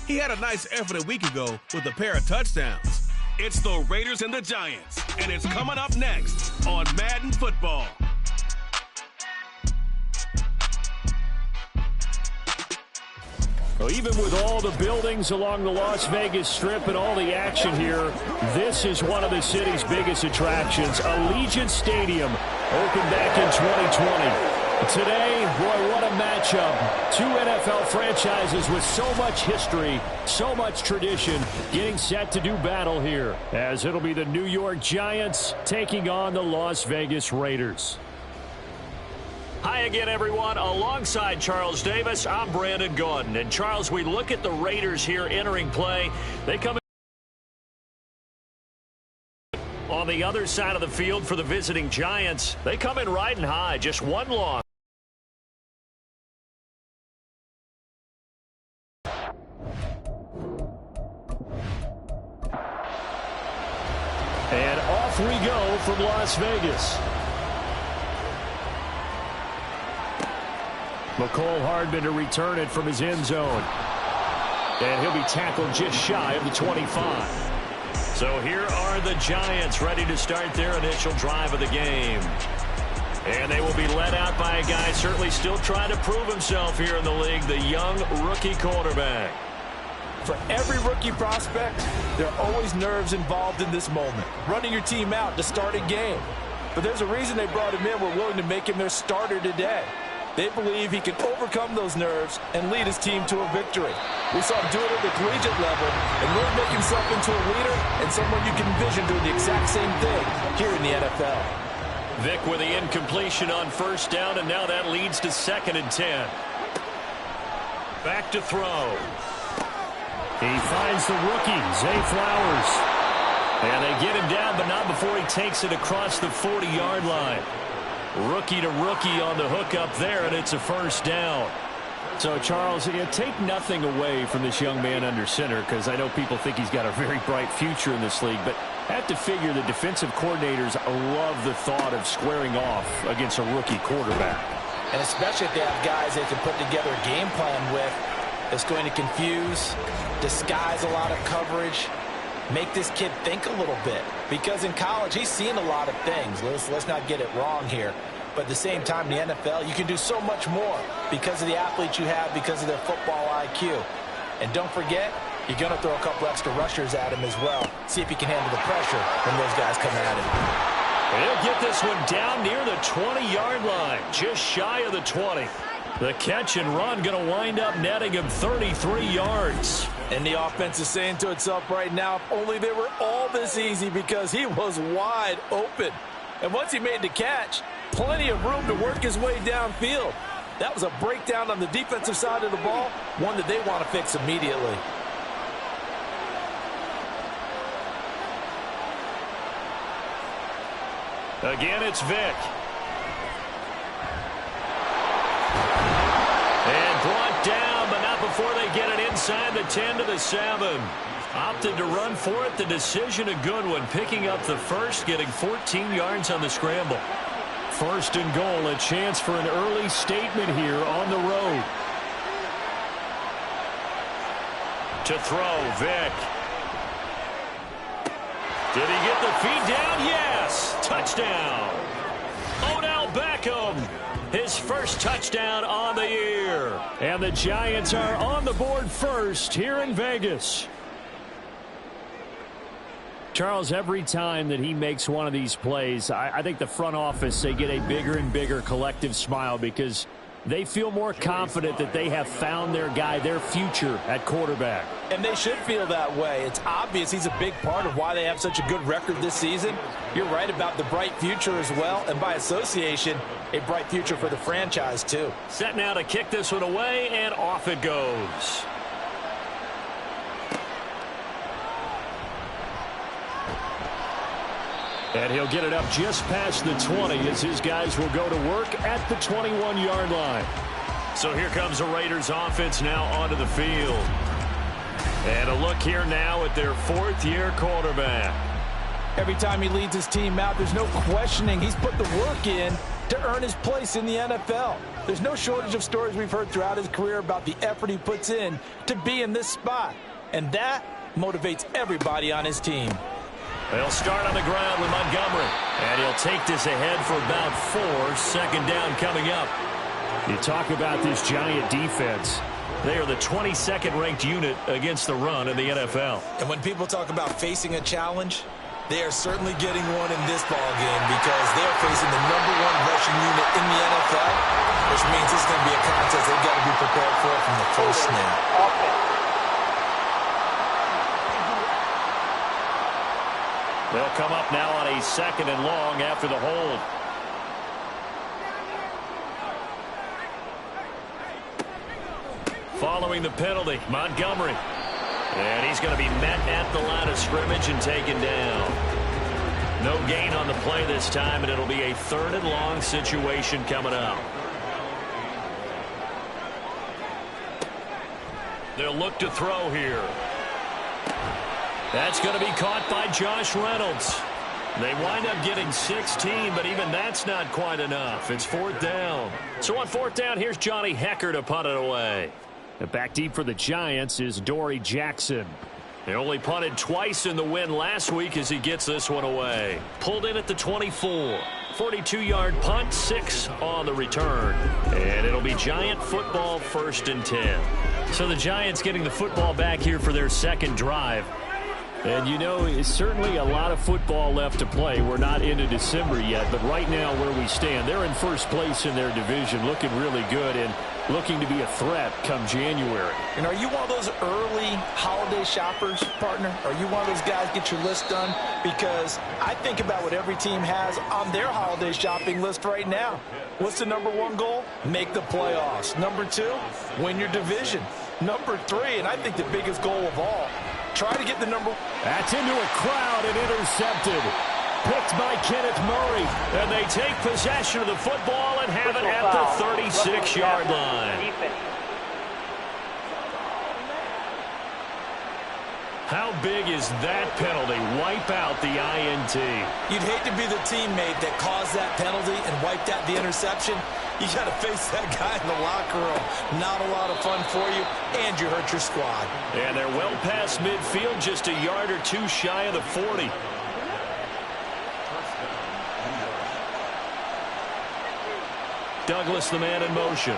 He had a nice effort a week ago with a pair of touchdowns. It's the Raiders and the Giants, and it's coming up next on Madden Football. Well, even with all the buildings along the Las Vegas Strip and all the action here, this is one of the city's biggest attractions. Allegiant Stadium opened back in 2020. Today, boy, what a matchup. Two NFL franchises with so much history, so much tradition, getting set to do battle here, as it'll be the New York Giants taking on the Las Vegas Raiders. Hi again, everyone. Alongside Charles Davis, I'm Brandon Gaudin. And, Charles, we look at the Raiders here entering play. They come on the other side of the field for the visiting Giants. They come in riding high, just one loss. And off we go from Las Vegas. McCole Hardman to return it from his end zone. And he'll be tackled just shy of the 25. So here are the Giants ready to start their initial drive of the game. And they will be led out by a guy certainly still trying to prove himself here in the league, the young rookie quarterback. For every rookie prospect, there are always nerves involved in this moment. Running your team out to start a game. But there's a reason they brought him in. We're willing to make him their starter today. They believe he can overcome those nerves and lead his team to a victory. We saw him do it at the collegiate level and really make himself into a leader and someone you can envision doing the exact same thing here in the NFL. Vick with the incompletion on first down, and now that leads to 2nd and 10. Back to throw. He finds the rookie, Zay Flowers. And they get him down, but not before he takes it across the 40-yard line. Rookie to rookie on the hook up there, and it's a first down. So, Charles, take nothing away from this young man under center, because I know people think he's got a very bright future in this league, but I have to figure the defensive coordinators love the thought of squaring off against a rookie quarterback. And especially if they have guys they can put together a game plan with that's going to confuse, disguise a lot of coverage, make this kid think a little bit. Because in college, he's seen a lot of things. Let's not get it wrong here. But at the same time, in the NFL, you can do so much more because of the athletes you have, because of their football IQ. And don't forget, you're going to throw a couple extra rushers at him as well. See if he can handle the pressure when those guys come at him. He'll get this one down near the 20-yard line, just shy of the 20. The catch and run going to wind up netting him 33 yards. And the offense is saying to itself right now, if only they were all this easy, because he was wide open. And once he made the catch, plenty of room to work his way downfield. That was a breakdown on the defensive side of the ball, one that they want to fix immediately. Again, it's Vick. And brought down, but not before they get it inside the 10 to the 7. Opted to run for it. The decision a good one. Picking up the first, getting 14 yards on the scramble. 1st and goal, a chance for an early statement here on the road. To throw, Vick. Did he get the feed down? Yes! Touchdown! Odell Beckham, his first touchdown on the year. And the Giants are on the board first here in Vegas. Charles, every time that he makes one of these plays, I think the front office, they get a bigger and bigger collective smile, because they feel more confident that they have found their guy, their future at quarterback. And they should feel that way. It's obvious he's a big part of why they have such a good record this season. You're right about the bright future as well, and by association, a bright future for the franchise too. Set now to kick this one away, and off it goes. And he'll get it up just past the 20 as his guys will go to work at the 21-yard line. So here comes the Raiders offense now onto the field. And a look here now at their 4th-year quarterback. Every time he leads his team out, there's no questioning. He's put the work in to earn his place in the NFL. There's no shortage of stories we've heard throughout his career about the effort he puts in to be in this spot. And that motivates everybody on his team. They'll start on the ground with Montgomery. And he'll take this ahead for about 4. Second down coming up. You talk about this Giant defense. They are the 22nd ranked unit against the run in the NFL. And when people talk about facing a challenge, they are certainly getting one in this ball game because they are facing the #1 rushing unit in the NFL, which means this is going to be a contest they've got to be prepared for from the first snap. They'll come up now on a 2nd and long after the hold. Following the penalty, Montgomery. And he's going to be met at the line of scrimmage and taken down. No gain on the play this time, and it'll be a 3rd and long situation coming up. They'll look to throw here. That's going to be caught by Josh Reynolds. They wind up getting 16, but even that's not quite enough. It's 4th down. So on 4th down, here's Johnny Hekker to punt it away. And back deep for the Giants is Dory Jackson. They only punted twice in the win last week as he gets this one away. Pulled in at the 24. 42-yard punt, 6 on the return. And it'll be Giant football, 1st and 10. So the Giants getting the football back here for their 2nd drive. And, you know, it's certainly a lot of football left to play. We're not into December yet, but right now where we stand, they're in 1st place in their division, looking really good and looking to be a threat come January. And are you one of those early holiday shoppers, partner? Are you one of those guys get your list done? Because I think about what every team has on their holiday shopping list right now. What's the #1 goal? Make the playoffs. #2, win your division. #3, and I think the biggest goal of all, try to get the That's into a crowd and intercepted. Picked by Kenneth Murray. And they take possession of the football and have it at the 36-yard line. How big is that penalty? Wipe out the INT. You'd hate to be the teammate that caused that penalty and wiped out the interception. You got to face that guy in the locker room. Not a lot of fun for you, and you hurt your squad. And they're well past midfield, just a yard or 2 shy of the 40. Douglas, the man in motion.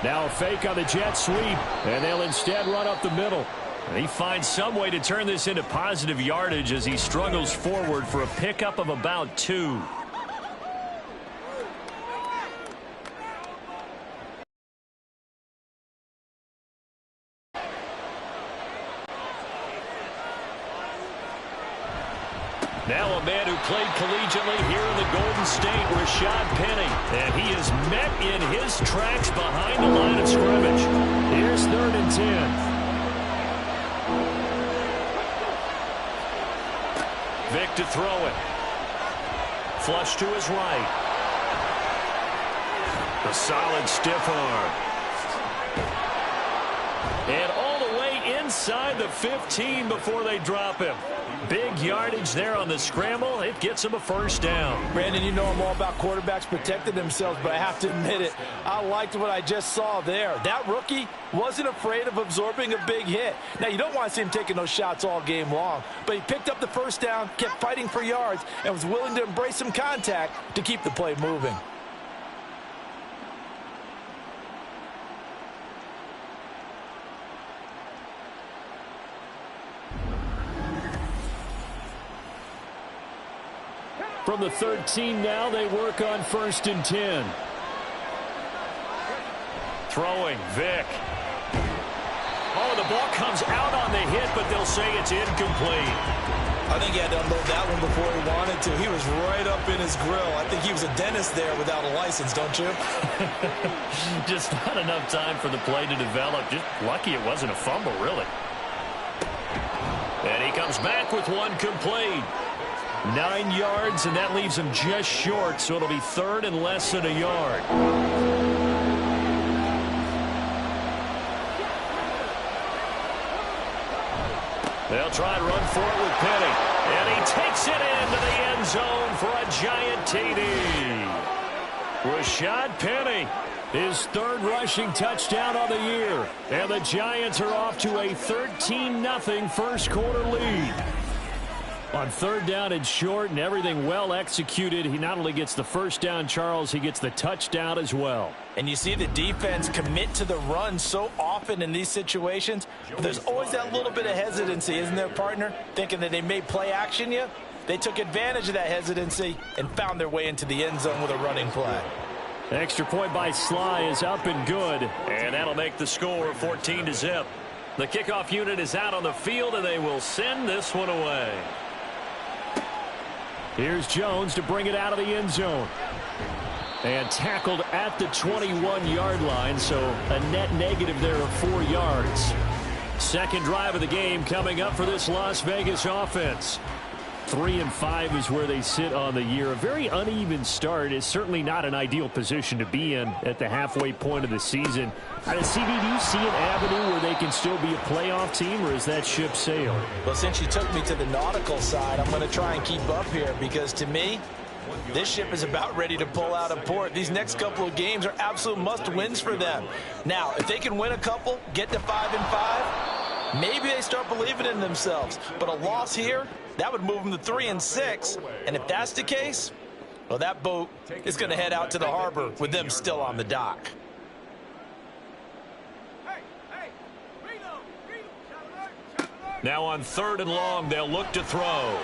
Now a fake on the jet sweep, and they'll instead run up the middle. And he finds some way to turn this into positive yardage as he struggles forward for a pickup of about 2. Now a man who played collegiately here in the Golden State, Rashad Penny. And he is met in his tracks behind the line of scrimmage. Here's 3rd and 10. Vick to throw it. Flush to his right. A solid stiff arm. And all the way inside the 15 before they drop him. Big yardage there on the scramble. It gets him a 1st down. Brandon, you know I'm all about quarterbacks protecting themselves, but I have to admit it. I liked what I just saw there. That rookie wasn't afraid of absorbing a big hit. Now, you don't want to see him taking those shots all game long, but he picked up the 1st down, kept fighting for yards, and was willing to embrace some contact to keep the play moving. From the 13 now, they work on 1st and 10. Throwing, Vick. Oh, the ball comes out on the hit, but they'll say it's incomplete. I think he had to unload that one before he wanted to. He was right up in his grill. I think he was a dentist there without a license, don't you? Just not enough time for the play to develop. Just lucky it wasn't a fumble, really. And he comes back with one complete. 9 yards, and that leaves him just short, so it'll be 3rd and less than a yard. They'll try and run for it with Penny. And he takes it into the end zone for a Giant TD. Rashad Penny, his third rushing touchdown on the year. And the Giants are off to a 13-0 first quarter lead. On third down and short and everything well executed, he not only gets the first down, Charles, he gets the touchdown as well. And you see the defense commit to the run so often in these situations, but there's always that little bit of hesitancy, isn't there, partner? Thinking that they may play action you. They took advantage of that hesitancy and found their way into the end zone with a running play. Extra point by Sly is up and good, and that'll make the score 14-0. The kickoff unit is out on the field, and they will send this one away. Here's Jones to bring it out of the end zone. And tackled at the 21-yard line, so a net negative there of 4 yards. Second drive of the game coming up for this Las Vegas offense. 3-5 is where they sit on the year. A very uneven start is certainly not an ideal position to be in at the halfway point of the season. CD, do you see an avenue where they can still be a playoff team, or is that ship sailed? Well, since you took me to the nautical side, I'm going to try and keep up here because, to me, this ship is about ready to pull out of port. These next couple of games are absolute must-wins for them. Now, if they can win a couple, get to 5-5, maybe they start believing in themselves. But a loss here, that would move them to 3-6. And if that's the case, well, that boat is going to head out to the harbor with them still on the dock. Now on third and long, they'll look to throw.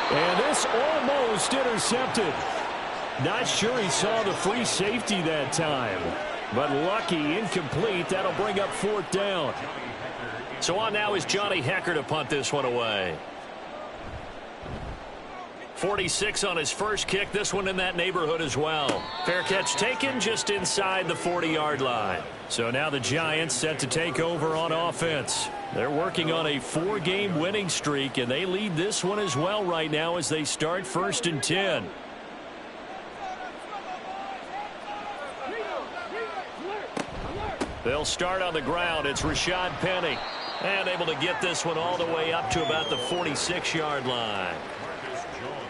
And this almost intercepted. Not sure he saw the free safety that time. But lucky, incomplete. That'll bring up fourth down. So on now is Johnny Hekker to punt this one away. 46 on his first kick. This one in that neighborhood as well. Fair catch taken just inside the 40-yard line. So now the Giants set to take over on offense. They're working on a 4-game winning streak, and they lead this one as well right now as they start 1st and 10. They'll start on the ground. It's Rashad Penny. And able to get this one all the way up to about the 46-yard line.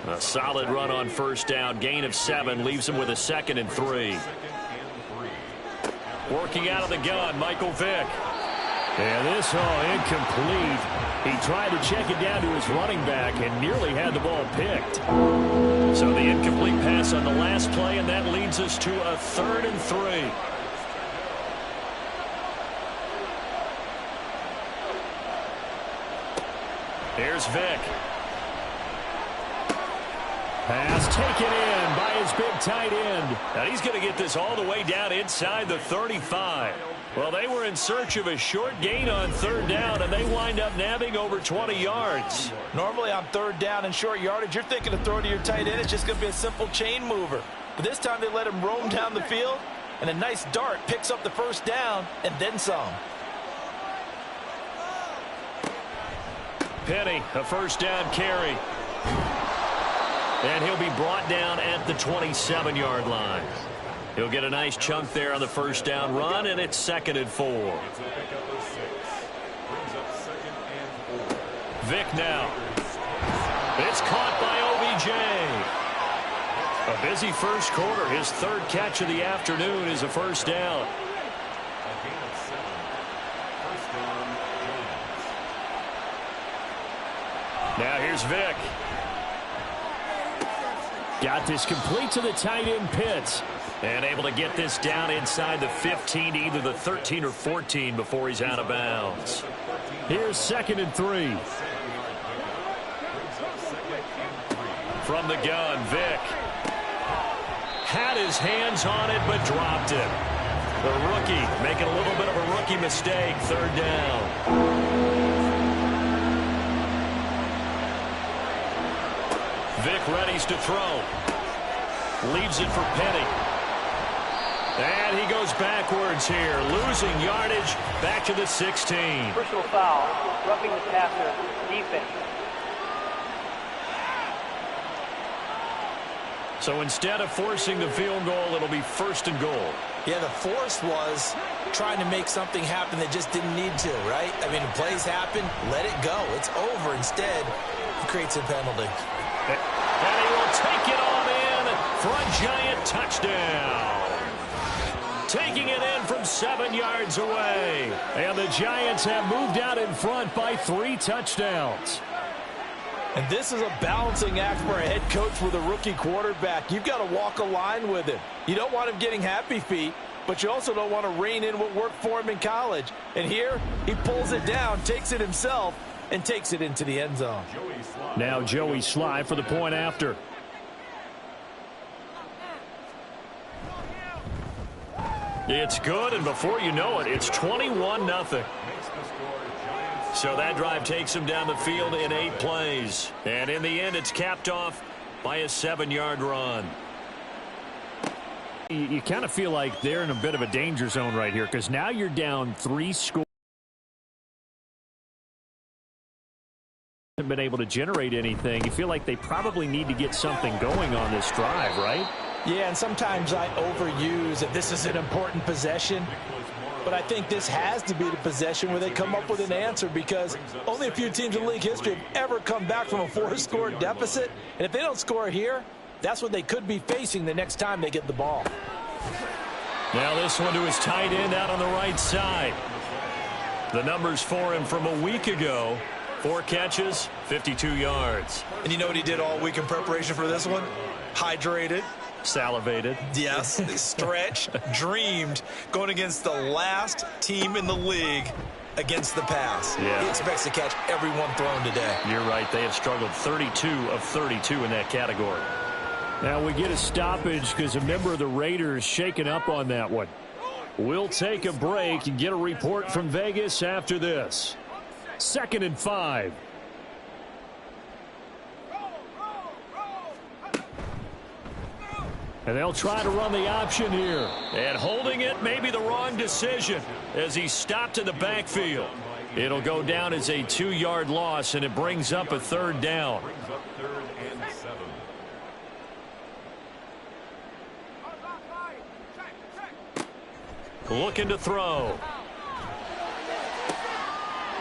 A solid run on first down. Gain of 7 leaves him with a 2nd and 3. Working out of the gun, Michael Vick. And this incomplete. He tried to check it down to his running back and nearly had the ball picked. So the incomplete pass on the last play, and that leads us to a 3rd and 3. Here's Vick. Pass taken in by his big tight end. Now he's going to get this all the way down inside the 35. Well, they were in search of a short gain on third down, and they wind up nabbing over 20 yards. Normally on third down and short yardage, you're thinking of throwing to your tight end. It's just going to be a simple chain mover. But this time they let him roam down the field, and a nice dart picks up the first down and then some. Penny, a first down carry. And he'll be brought down at the 27-yard line. He'll get a nice chunk there on the first down run, and it's 2nd and 4. Vick now. It's caught by OBJ. A busy first quarter. His 3rd catch of the afternoon is a first down. Now here's Vick. Got this complete to the tight end Pitts. And able to get this down inside the 15 to either the 13 or 14 before he's out of bounds. Here's 2nd and 3. From the gun, Vick. Had his hands on it but dropped it. The rookie making a little bit of a rookie mistake. 3rd down. Vick readies to throw. Leaves it for Penny. And he goes backwards here, losing yardage back to the 16. Personal foul, roughing the passer, defense. So instead of forcing the field goal, it'll be 1st and goal. Yeah, the force was trying to make something happen that just didn't need to, right? I mean, plays happen, let it go. It's over. Instead, he creates a penalty. And he will take it on in for a Giant touchdown. Taking it in from 7 yards away. And the Giants have moved out in front by 3 touchdowns. And this is a balancing act for a head coach with a rookie quarterback. You've got to walk a line with him. You don't want him getting happy feet, but you also don't want to rein in what worked for him in college. And here, he pulls it down, takes it himself, and takes it into the end zone. Now Joey Slye for the point after. It's good, and before you know it, it's 21-0. So that drive takes him down the field in 8 plays. And in the end, it's capped off by a 7-yard run. You kind of feel like they're in a bit of a danger zone right here, because now you're down 3 scores. Haven't been able to generate anything. You feel like they probably need to get something going on this drive, right? Yeah, and sometimes I overuse that this is an important possession. But I think this has to be the possession where they come up with an answer, because only a few teams in league history have ever come back from a 4-score deficit. And if they don't score here, that's what they could be facing the next time they get the ball. Now this one to his tight end out on the right side. The numbers for him from a week ago. 4 catches, 52 yards. And you know what he did all week in preparation for this one? Hydrated. Salivated. Yes, stretched, dreamed, going against the last team in the league against the pass. Yeah. He expects to catch every one thrown today. You're right. They have struggled 32 of 32 in that category. Now we get a stoppage because a member of the Raiders shaken up on that one. We'll take a break and get a report from Vegas after this. 2nd and 5. And they'll try to run the option here. And holding it may be the wrong decision as he stopped in the backfield. It'll go down as a 2-yard loss, and it brings up a 3rd down. Looking to throw.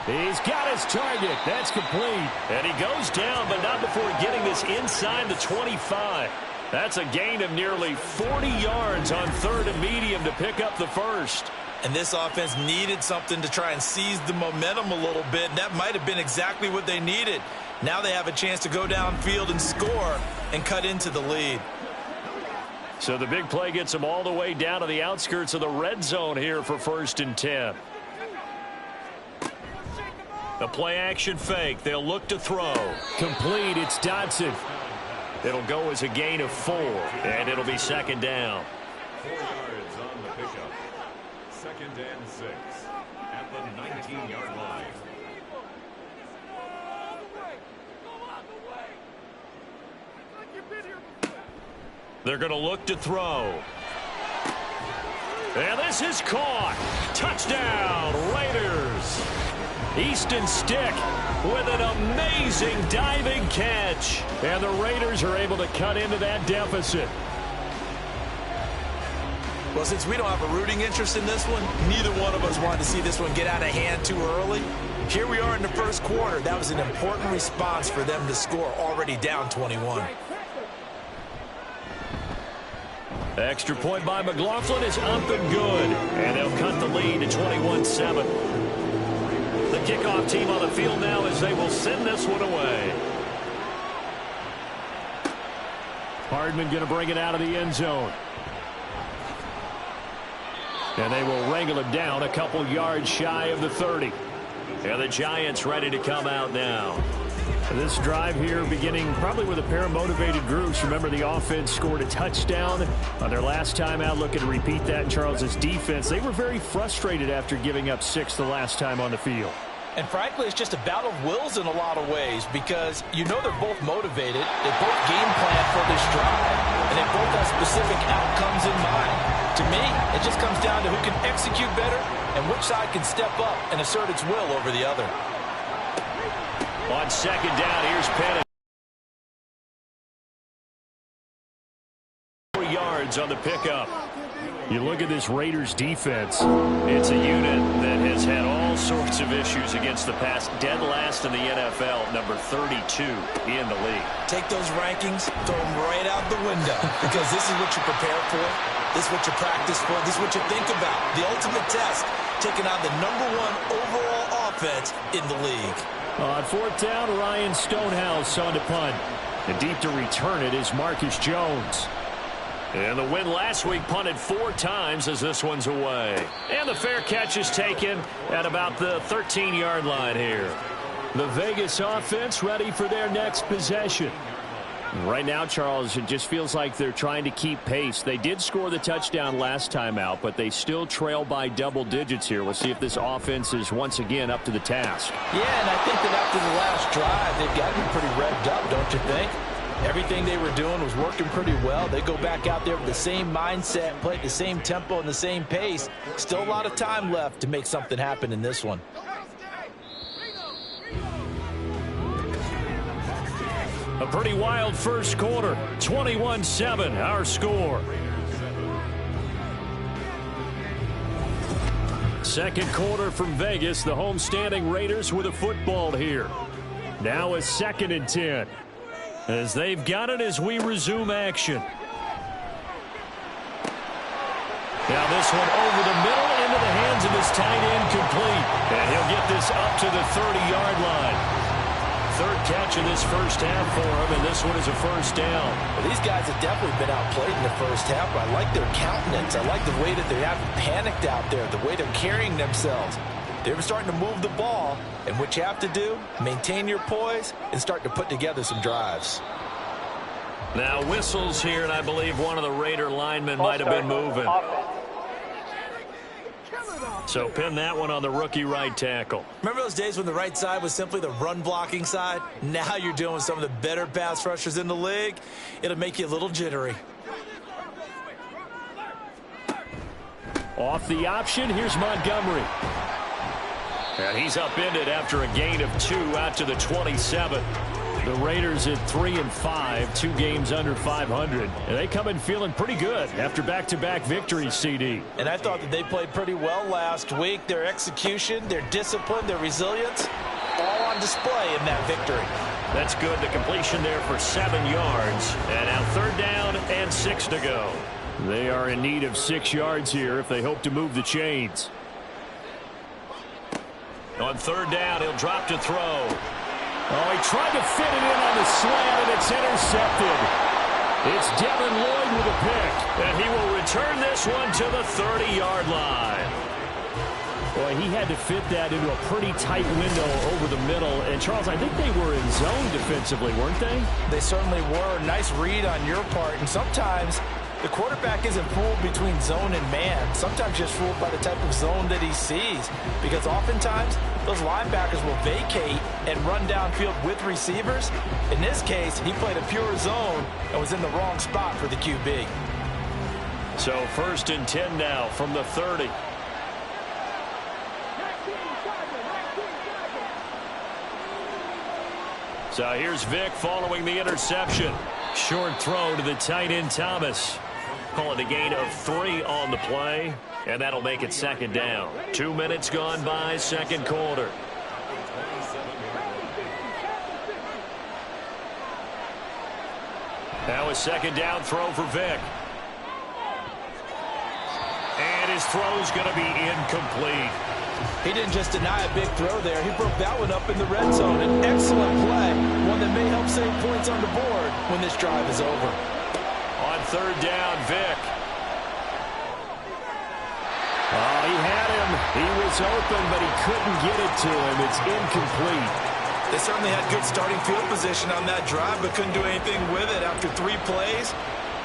He's got his target. That's complete. And he goes down, but not before getting this inside the 25. That's a gain of nearly 40 yards on 3rd and medium to pick up the first. And this offense needed something to try and seize the momentum a little bit. That might have been exactly what they needed. Now they have a chance to go downfield and score and cut into the lead. So the big play gets them all the way down to the outskirts of the red zone here for 1st and 10. The play action fake. They'll look to throw. Complete. It's Dodson. It'll go as a gain of 4, and it'll be 2nd down. 4 yards on the pickup. 2nd and 6 at the 19-yard line. They're going to look to throw. And this is caught. Touchdown, Raiders. Easton Stick with an amazing diving catch. And the Raiders are able to cut into that deficit. Well, since we don't have a rooting interest in this one, neither one of us wanted to see this one get out of hand too early. Here we are in the 1st quarter. That was an important response for them to score, already down 21. Extra point by McLaughlin is up and good. And they'll cut the lead to 21-7. The kickoff team on the field now as they will send this one away. Hardman going to bring it out of the end zone. And they will wrangle it down a couple yards shy of the 30. And the Giants ready to come out now. This drive here beginning probably with a pair of motivated groups. Remember, the offense scored a touchdown on their last time out. Looking to repeat that in Charles's defense. They were very frustrated after giving up 6 the last time on the field. And frankly, it's just a battle of wills in a lot of ways, because you know they're both motivated. They both game plan for this drive, and they both have specific outcomes in mind. To me, it just comes down to who can execute better and which side can step up and assert its will over the other. On 2nd down, here's Penn. 4 yards on the pickup. You look at this Raiders defense. It's a unit that has had all sorts of issues against the pass. Dead last in the NFL, number 32 in the league. Take those rankings, throw them right out the window, because this is what you prepare for. This is what you practice for. This is what you think about. The ultimate test, taking on the #1 overall offense in the league. On 4th down, Ryan Stonehouse on to punt. And deep to return it is Marcus Jones. And the win last week punted 4 times as this one's away. And the fair catch is taken at about the 13-yard line here. The Vegas offense ready for their next possession. Right now, Charles, it just feels like they're trying to keep pace. They did score the touchdown last time out, but they still trail by double digits here. We'll see if this offense is once again up to the task. Yeah, and I think that after the last drive, they've got to be pretty revved up, don't you think? Everything they were doing was working pretty well. They go back out there with the same mindset, play at the same tempo and the same pace. Still a lot of time left to make something happen in this one. A pretty wild first quarter. 21-7, our score. Second quarter from Vegas. The homestanding Raiders with a football here. Now a 2nd and 10. As they've got it as we resume action. Now this one over the middle into the hands of his tight end, complete. And he'll get this up to the 30-yard line. 3rd catch of this first half for him, and this one is a first down. Well, these guys have definitely been outplayed in the first half, but I like their countenance. I like the way that they haven't panicked out there, the way they're carrying themselves. They're starting to move the ball, and what you have to do, maintain your poise and start to put together some drives. Now whistles here, and I believe one of the Raider linemen might have been moving. So pin that one on the rookie right tackle. Remember those days when the right side was simply the run-blocking side? Now you're dealing with some of the better pass rushers in the league. It'll make you a little jittery. Off the option, here's Montgomery. And he's upended after a gain of 2 out to the 27. The Raiders at 3-5, 2 games under 500. And they come in feeling pretty good after back-to-back victories, CD. And I thought that they played pretty well last week. Their execution, their discipline, their resilience, all on display in that victory. That's good. The completion there for 7 yards. And now 3rd down and 6 to go. They are in need of 6 yards here if they hope to move the chains. On 3rd down, he'll drop to throw. Oh, he tried to fit it in on the slant, and it's intercepted. It's Devin Lloyd with a pick. And he will return this one to the 30-yard line. Boy, he had to fit that into a pretty tight window over the middle. And, Charles, I think they were in zone defensively, weren't they? They certainly were. Nice read on your part. And sometimes the quarterback isn't fooled between zone and man. Sometimes just fooled by the type of zone that he sees. Because oftentimes, those linebackers will vacate and run downfield with receivers. In this case, he played a pure zone and was in the wrong spot for the QB. So 1st and 10 now from the 30. So here's Vick following the interception. Short throw to the tight end Thomas. Call it a gain of 3 on the play, and that'll make it 2nd down. 2 minutes gone by, 2nd quarter. Now a 2nd down throw for Vick. And his throw's going to be incomplete. He didn't just deny a big throw there. He broke that one up in the red zone. An excellent play. One that may help save points on the board when this drive is over. On 3rd down, Vick. Oh, he had him. He was open, but he couldn't get it to him. It's incomplete. They certainly had good starting field position on that drive, but couldn't do anything with it after 3 plays.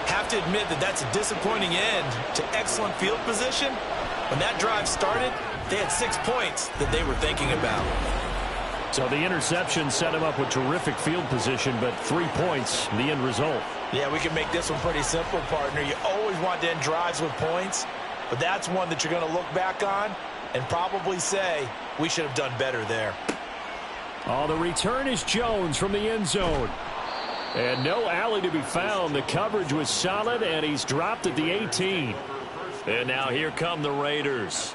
Have to admit that that's a disappointing end to excellent field position. When that drive started, they had 6 points that they were thinking about. So the interception set him up with terrific field position, but 3 points, the end result. Yeah, we can make this one pretty simple, partner. You always want to end drives with points, but that's one that you're going to look back on and probably say, we should have done better there. Oh, the return is Jones from the end zone. And no alley to be found. The coverage was solid, and he's dropped at the 18. And now here come the Raiders.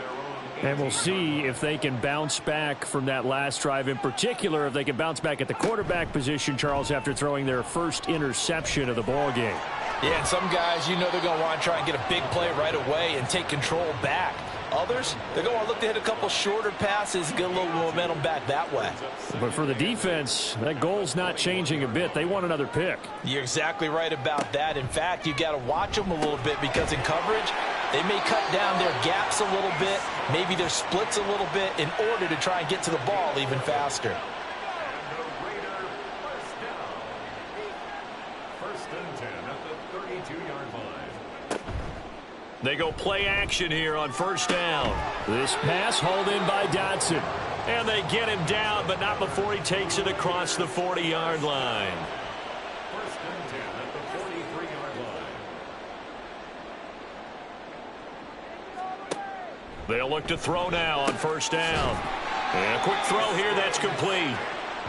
And we'll see if they can bounce back from that last drive. In particular, if they can bounce back at the quarterback position, Charles, after throwing their first interception of the ball game. Yeah, and some guys, you know they're going to want to try and get a big play right away and take control back. Others, they're going to look to hit a couple shorter passes, get a little momentum back that way. But for the defense, that goal's not changing a bit. They want another pick. You're exactly right about that. In fact, you got to watch them a little bit because in coverage, they may cut down their gaps a little bit, maybe their splits a little bit in order to try and get to the ball even faster. First and 10 at the 32-yard line. They go play action here on first down. This pass hauled in by Dotson. And they get him down, but not before he takes it across the 40-yard line. First and 10 at the 43-yard line. They'll look to throw now on first down. And a quick throw here that's complete.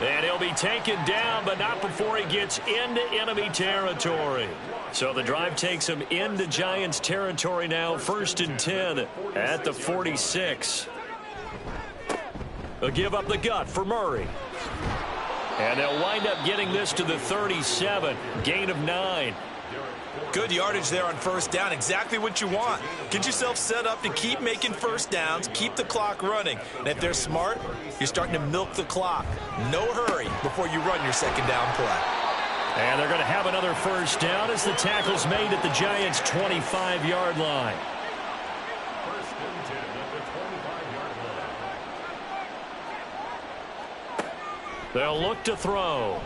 And he'll be taken down, but not before he gets into enemy territory. So the drive takes him into Giants territory now, first and 10 at the 46. They'll give up the gut for Murray. And they'll wind up getting this to the 37, gain of 9. Good yardage there on first down, exactly what you want. Get yourself set up to keep making first downs, keep the clock running. And if they're smart, you're starting to milk the clock. No hurry before you run your second down play. And they're going to have another first down as the tackle's made at the Giants' 25-yard line. First and 10 at the 25-yard line. They'll look to throw.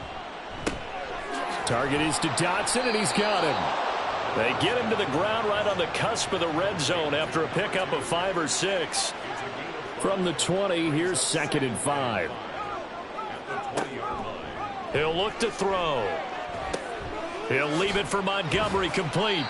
Target is to Dotson, and he's got him. They get him to the ground right on the cusp of the red zone after a pickup of 5 or 6. From the 20, here's second and 5. He'll look to throw. He'll leave it for Montgomery, complete.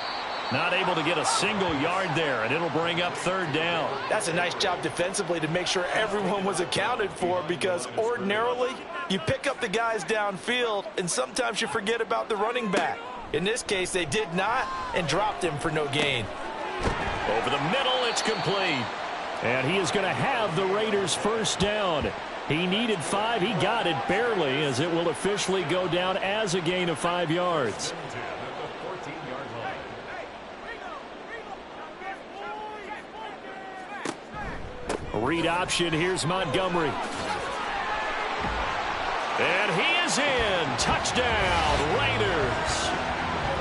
Not able to get a single yard there, and it'll bring up third down. That's a nice job defensively to make sure everyone was accounted for, because ordinarily you pick up the guys downfield and sometimes you forget about the running back. In this case, they did not and dropped him for no gain. Over the middle, it's complete. And he is going to have the Raiders first down. He needed 5. He got it barely, as it will officially go down as a gain of 5 yards. Read option. Here's Montgomery. And he is in. Touchdown, Raiders.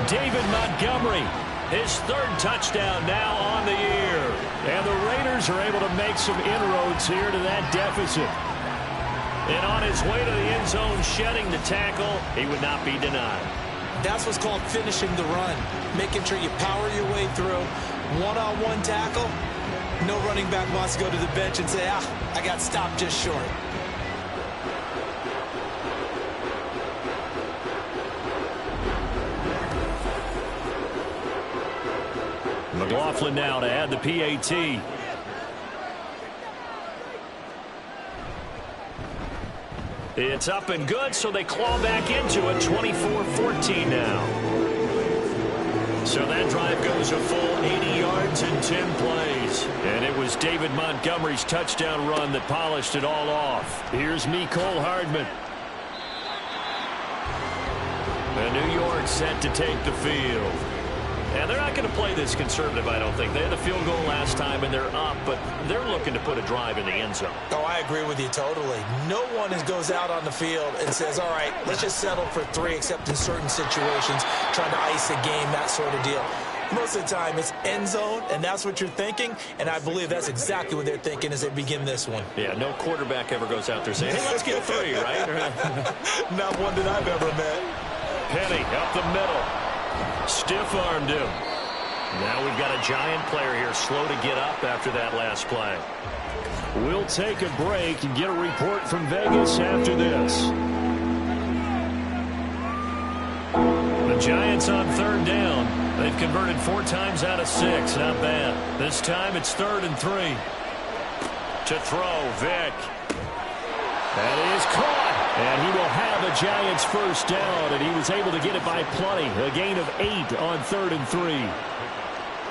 David Montgomery, his third touchdown now on the year. And the Raiders are able to make some inroads here to that deficit. And on his way to the end zone, shedding the tackle, he would not be denied. That's what's called finishing the run, making sure you power your way through. One-on-one tackle, no running back wants to go to the bench and say, I got stopped just short. McLaughlin now to add the PAT. It's up and good, so they claw back into it, 24-14 now. So that drive goes a full 80 yards in 10 plays. And it was David Montgomery's touchdown run that polished it all off. Here's Mecole Hardman. And New York set to take the field. And they're not going to play this conservative, I don't think. They had the field goal last time, and they're up, but they're looking to put a drive in the end zone. Oh, I agree with you totally. No one goes out on the field and says, all right, let's just settle for 3, except in certain situations, trying to ice a game, that sort of deal. Most of the time, it's end zone, and that's what you're thinking, and I believe that's exactly what they're thinking as they begin this one. Yeah, no quarterback ever goes out there saying, hey, let's get 3, right? Not one that I've ever met. Penny up the middle. Stiff-armed him. Now we've got a Giant player here slow to get up after that last play. We'll take a break and get a report from Vegas after this. The Giants on third down. They've converted 4 times out of 6. Not bad. This time it's 3rd and 3. To throw, Vick. That is caught. And he will have a Giants first down, and he was able to get it by plenty. A gain of 8 on 3rd and 3.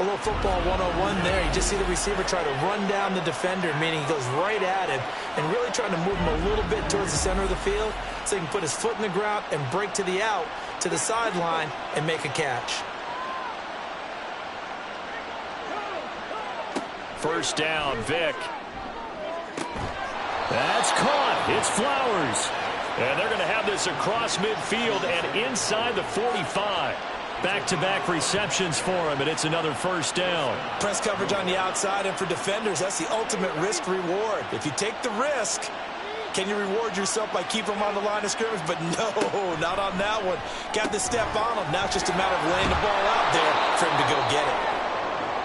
A little football 101 there. You just see the receiver try to run down the defender, meaning he goes right at him and really trying to move him a little bit towards the center of the field so he can put his foot in the ground and break to the out, to the sideline, and make a catch. First down, Vick. That's caught. It's Flowers. And they're going to have this across midfield and inside the 45. Back-to-back receptions for him, and it's another first down. Press coverage on the outside, and for defenders, that's the ultimate risk-reward. If you take the risk, can you reward yourself by keeping him on the line of scrimmage? But no, not on that one. Got to step on him. Now it's just a matter of laying the ball out there for him to go get it.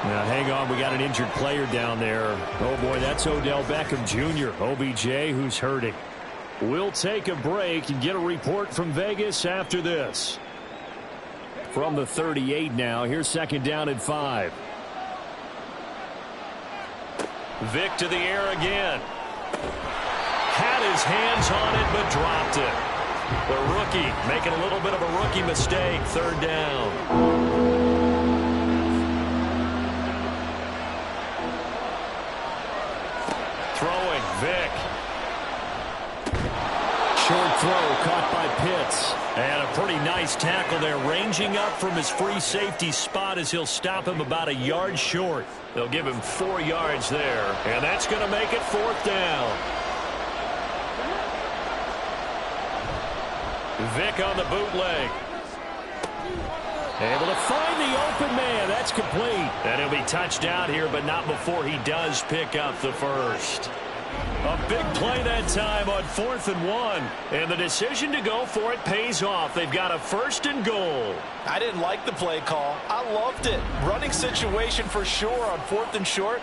Now, hang on. We got an injured player down there. Oh, boy, that's Odell Beckham Jr., OBJ, who's hurting. We'll take a break and get a report from Vegas after this. From the 38 now, here's second down and 5. Vick to the air again. Had his hands on it, but dropped it. The rookie making a little bit of a rookie mistake. Third down. Throwing, Vick. Short throw caught by Pitts. And a pretty nice tackle there, ranging up from his free safety spot as he'll stop him about a yard short. They'll give him 4 yards there, and that's going to make it fourth down. Vick on the bootleg. Able to find the open man. That's complete. And he'll be touched out here, but not before he does pick up the first. A big play that time on 4th and 1. And the decision to go for it pays off. They've got a 1st and goal. I didn't like the play call. I loved it. Running situation for sure on 4th and short.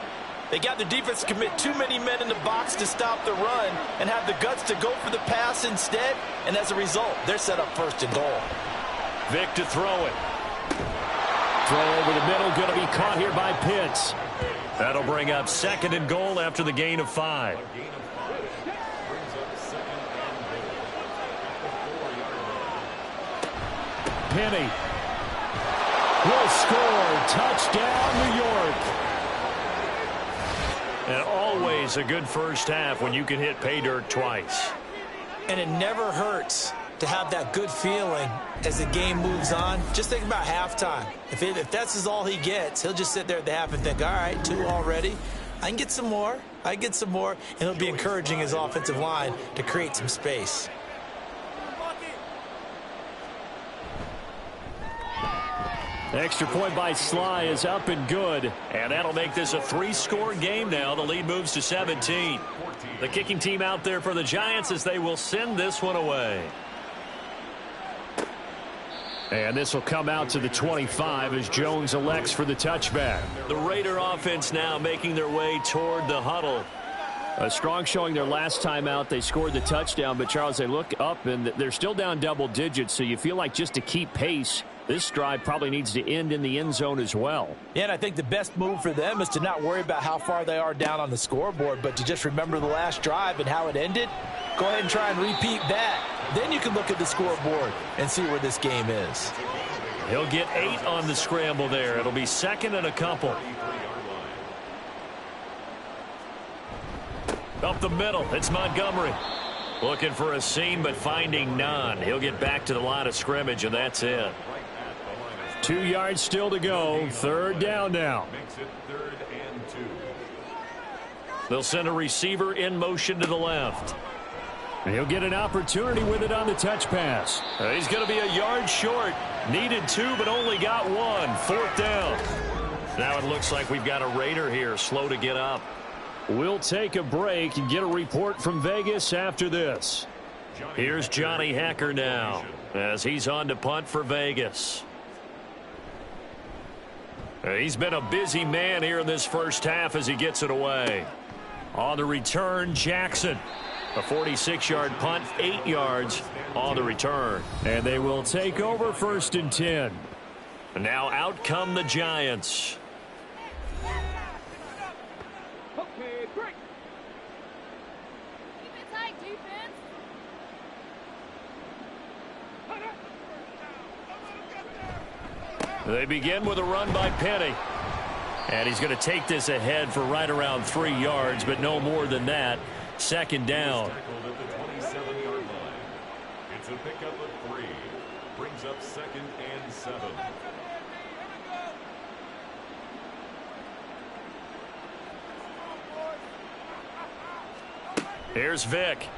They got the defense to commit too many men in the box to stop the run and have the guts to go for the pass instead. And as a result, they're set up 1st and goal. Vick to throw it. Throw over the middle, going to be caught here by Pitts. That'll bring up 2nd and goal after the gain of 5. Penny will score. Touchdown, New York. And always a good first half when you can hit pay dirt twice. And it never hurts to have that good feeling as the game moves on. Just think about halftime. If that's all he gets, he'll just sit there at the half and think, all right, 2 already. I can get some more. I can get some more. And he'll be encouraging his offensive line to create some space. Extra point by Sly is up and good. And that'll make this a 3-score game now. The lead moves to 17. The kicking team out there for the Giants as they will send this one away. And this will come out to the 25 as Jones elects for the touchback. The Raider offense now making their way toward the huddle. A strong showing their last time out. They scored the touchdown, but Charles, they look up and they're still down double digits, so you feel like just to keep pace, this drive probably needs to end in the end zone as well. Yeah, and I think the best move for them is to not worry about how far they are down on the scoreboard, but to just remember the last drive and how it ended. Go ahead and try and repeat that. Then you can look at the scoreboard and see where this game is. He'll get 8 on the scramble there. It'll be 2nd and a couple. Up the middle, it's Montgomery. Looking for a seam, but finding none. He'll get back to the line of scrimmage, and that's it. 2 yards still to go. 3rd down now. Makes it 3rd and 2. They'll send a receiver in motion to the left. He'll get an opportunity with it on the touch pass. He's going to be a yard short. Needed 2, but only got 1. 4th down. Now it looks like we've got a Raider here, slow to get up. We'll take a break and get a report from Vegas after this. Here's Johnny Hacker now as he's on to punt for Vegas. He's been a busy man here in this first half as he gets it away. On the return, Jackson. A 46-yard punt, 8 yards on the return. And they will take over 1st and 10. And now out come the Giants. They begin with a run by Penny. And he's going to take this ahead for right around 3 yards, but no more than that. Second down. Tackled at the 27-yard line. It's a pickup of 3. Brings up 2nd and 7. Here's Vick.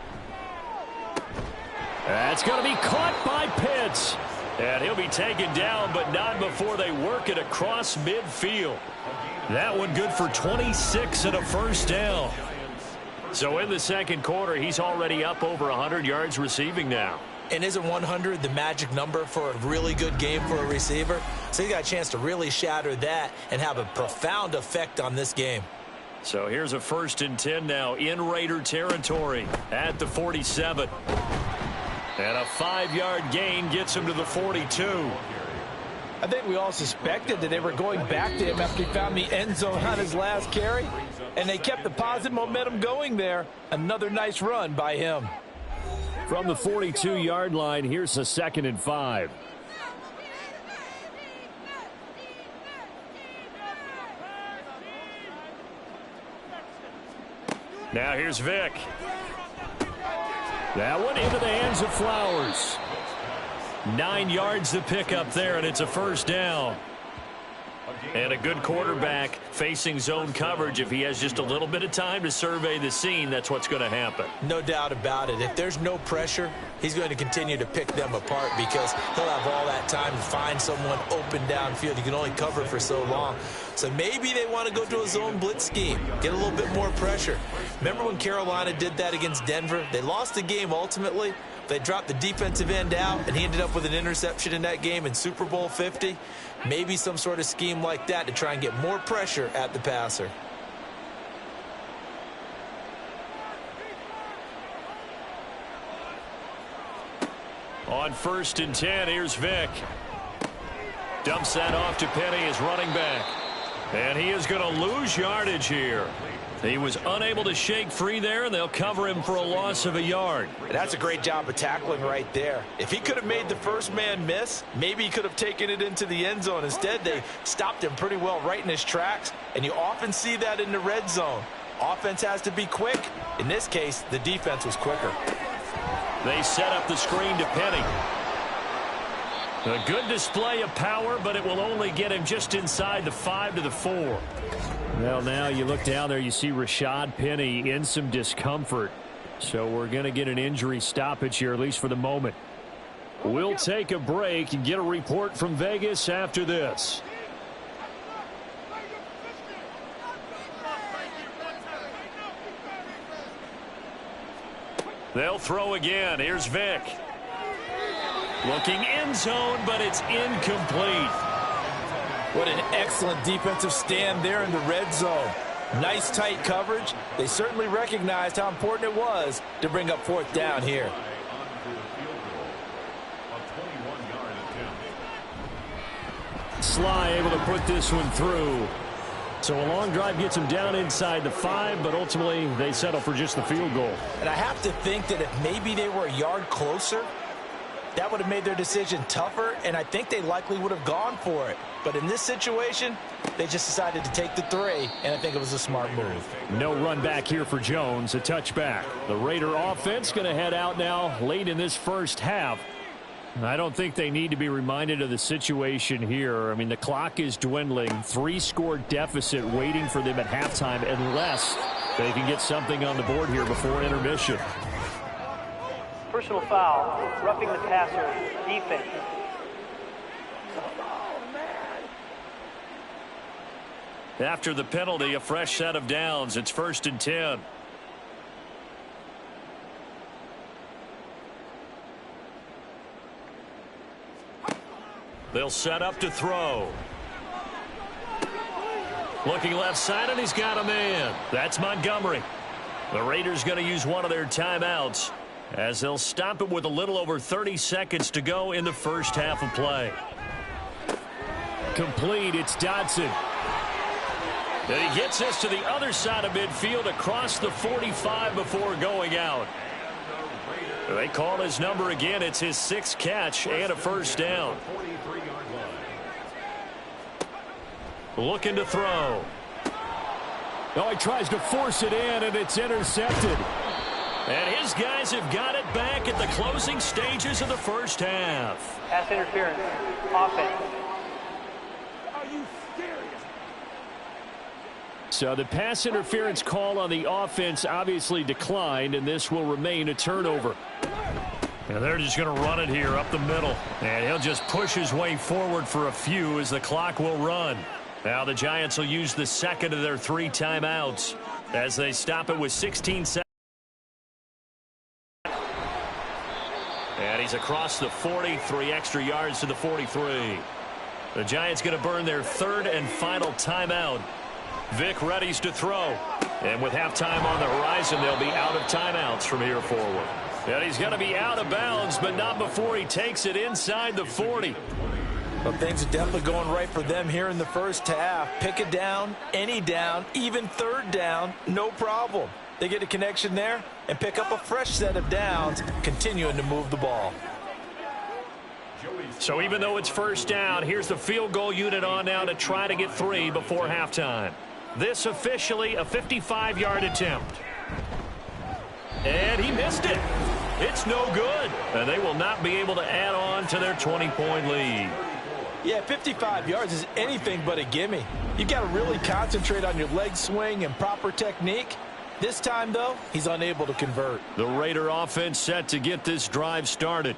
That's going to be caught by Pitts. And he'll be taken down, but not before they work it across midfield. That one good for 26 and a first down. So in the second quarter, he's already up over 100 yards receiving now. And isn't 100 the magic number for a really good game for a receiver? So he got a chance to really shatter that and have a profound effect on this game. So here's a 1st and 10 now in Raider territory at the 47. And a 5-yard gain gets him to the 42. I think we all suspected that they were going back to him after he found the end zone on his last carry. And they kept the positive momentum going there. Another nice run by him. From the 42-yard line, here's a 2nd and 5. Now here's Vick. That one into the hands of Flowers. 9 yards to pick up there, and it's a first down. And a good quarterback facing zone coverage. If he has just a little bit of time to survey the scene, that's what's going to happen. No doubt about it. If there's no pressure, he's going to continue to pick them apart because he'll have all that time to find someone open downfield. You can only cover for so long. So maybe they want to go to a zone blitz scheme, get a little bit more pressure. Remember when Carolina did that against Denver? They lost the game ultimately. They dropped the defensive end out, and he ended up with an interception in that game in Super Bowl 50. Maybe some sort of scheme like that to try and get more pressure at the passer. On 1st and 10, here's Vick. Dumps that off to Penny as running back. And he is going to lose yardage here. He was unable to shake free there, and they'll cover him for a loss of a yard. That's a great job of tackling right there. If he could have made the first man miss, maybe he could have taken it into the end zone. Instead, they stopped him pretty well right in his tracks, and you often see that in the red zone. Offense has to be quick. In this case, the defense was quicker. They set up the screen to Penny. A good display of power, but it will only get him just inside the 5 to the 4. Well, now you look down there, you see Rashad Penny in some discomfort. So we're going to get an injury stoppage here, at least for the moment. We'll take a break and get a report from Vegas after this. They'll throw again. Here's Vick. Looking end zone, but it's incomplete. What an excellent defensive stand there in the red zone. Nice tight coverage. They certainly recognized how important it was to bring up 4th down here. Sly able to put this one through. So a long drive gets him down inside the 5, but ultimately they settle for just the field goal. And I have to think that if maybe they were a yard closer, that would have made their decision tougher, and I think they likely would have gone for it. But in this situation, they just decided to take the 3, and I think it was a smart move. No run back here for Jones, a touchback. The Raider offense going to head out now late in this first half. I don't think they need to be reminded of the situation here. I mean, the clock is dwindling. 3-score deficit waiting for them at halftime unless they can get something on the board here before intermission. Personal foul, roughing the passer, defense. After the penalty, a fresh set of downs. It's 1st and 10. They'll set up to throw. Looking left side, and he's got a man. That's Montgomery. The Raiders going to use one of their timeouts as they'll stop it with a little over 30 seconds to go in the first half of play. Complete. It's Dotson. And he gets us to the other side of midfield across the 45 before going out. They call his number again. It's his 6th catch and a first down. looking to throw. Oh, he tries to force it in, and it's intercepted. And his guys have got it back at the closing stages of the first half. Pass interference. Offense. So the pass interference call on the offense obviously declined, and this will remain a turnover. And they're just going to run it here up the middle. And he'll just push his way forward for a few as the clock will run. Now the Giants will use the second of their 3 timeouts as they stop it with 16 seconds. And he's across the 40, 3 extra yards to the 43. The Giants going to burn their 3rd and final timeout. Vic readies to throw. And with halftime on the horizon, they'll be out of timeouts from here forward. And he's going to be out of bounds, but not before he takes it inside the 40. Well, things are definitely going right for them here in the first half. Pick a down, any down, even 3rd down, no problem. They get a connection there and pick up a fresh set of downs, continuing to move the ball. So even though it's first down, here's the field goal unit on now to try to get 3 before halftime. This officially a 55-yard attempt. And he missed it. It's no good. And they will not be able to add on to their 20-point lead. Yeah, 55 yards is anything but a gimme. You got to really concentrate on your leg swing and proper technique. This time, though, he's unable to convert. The Raider offense set to get this drive started.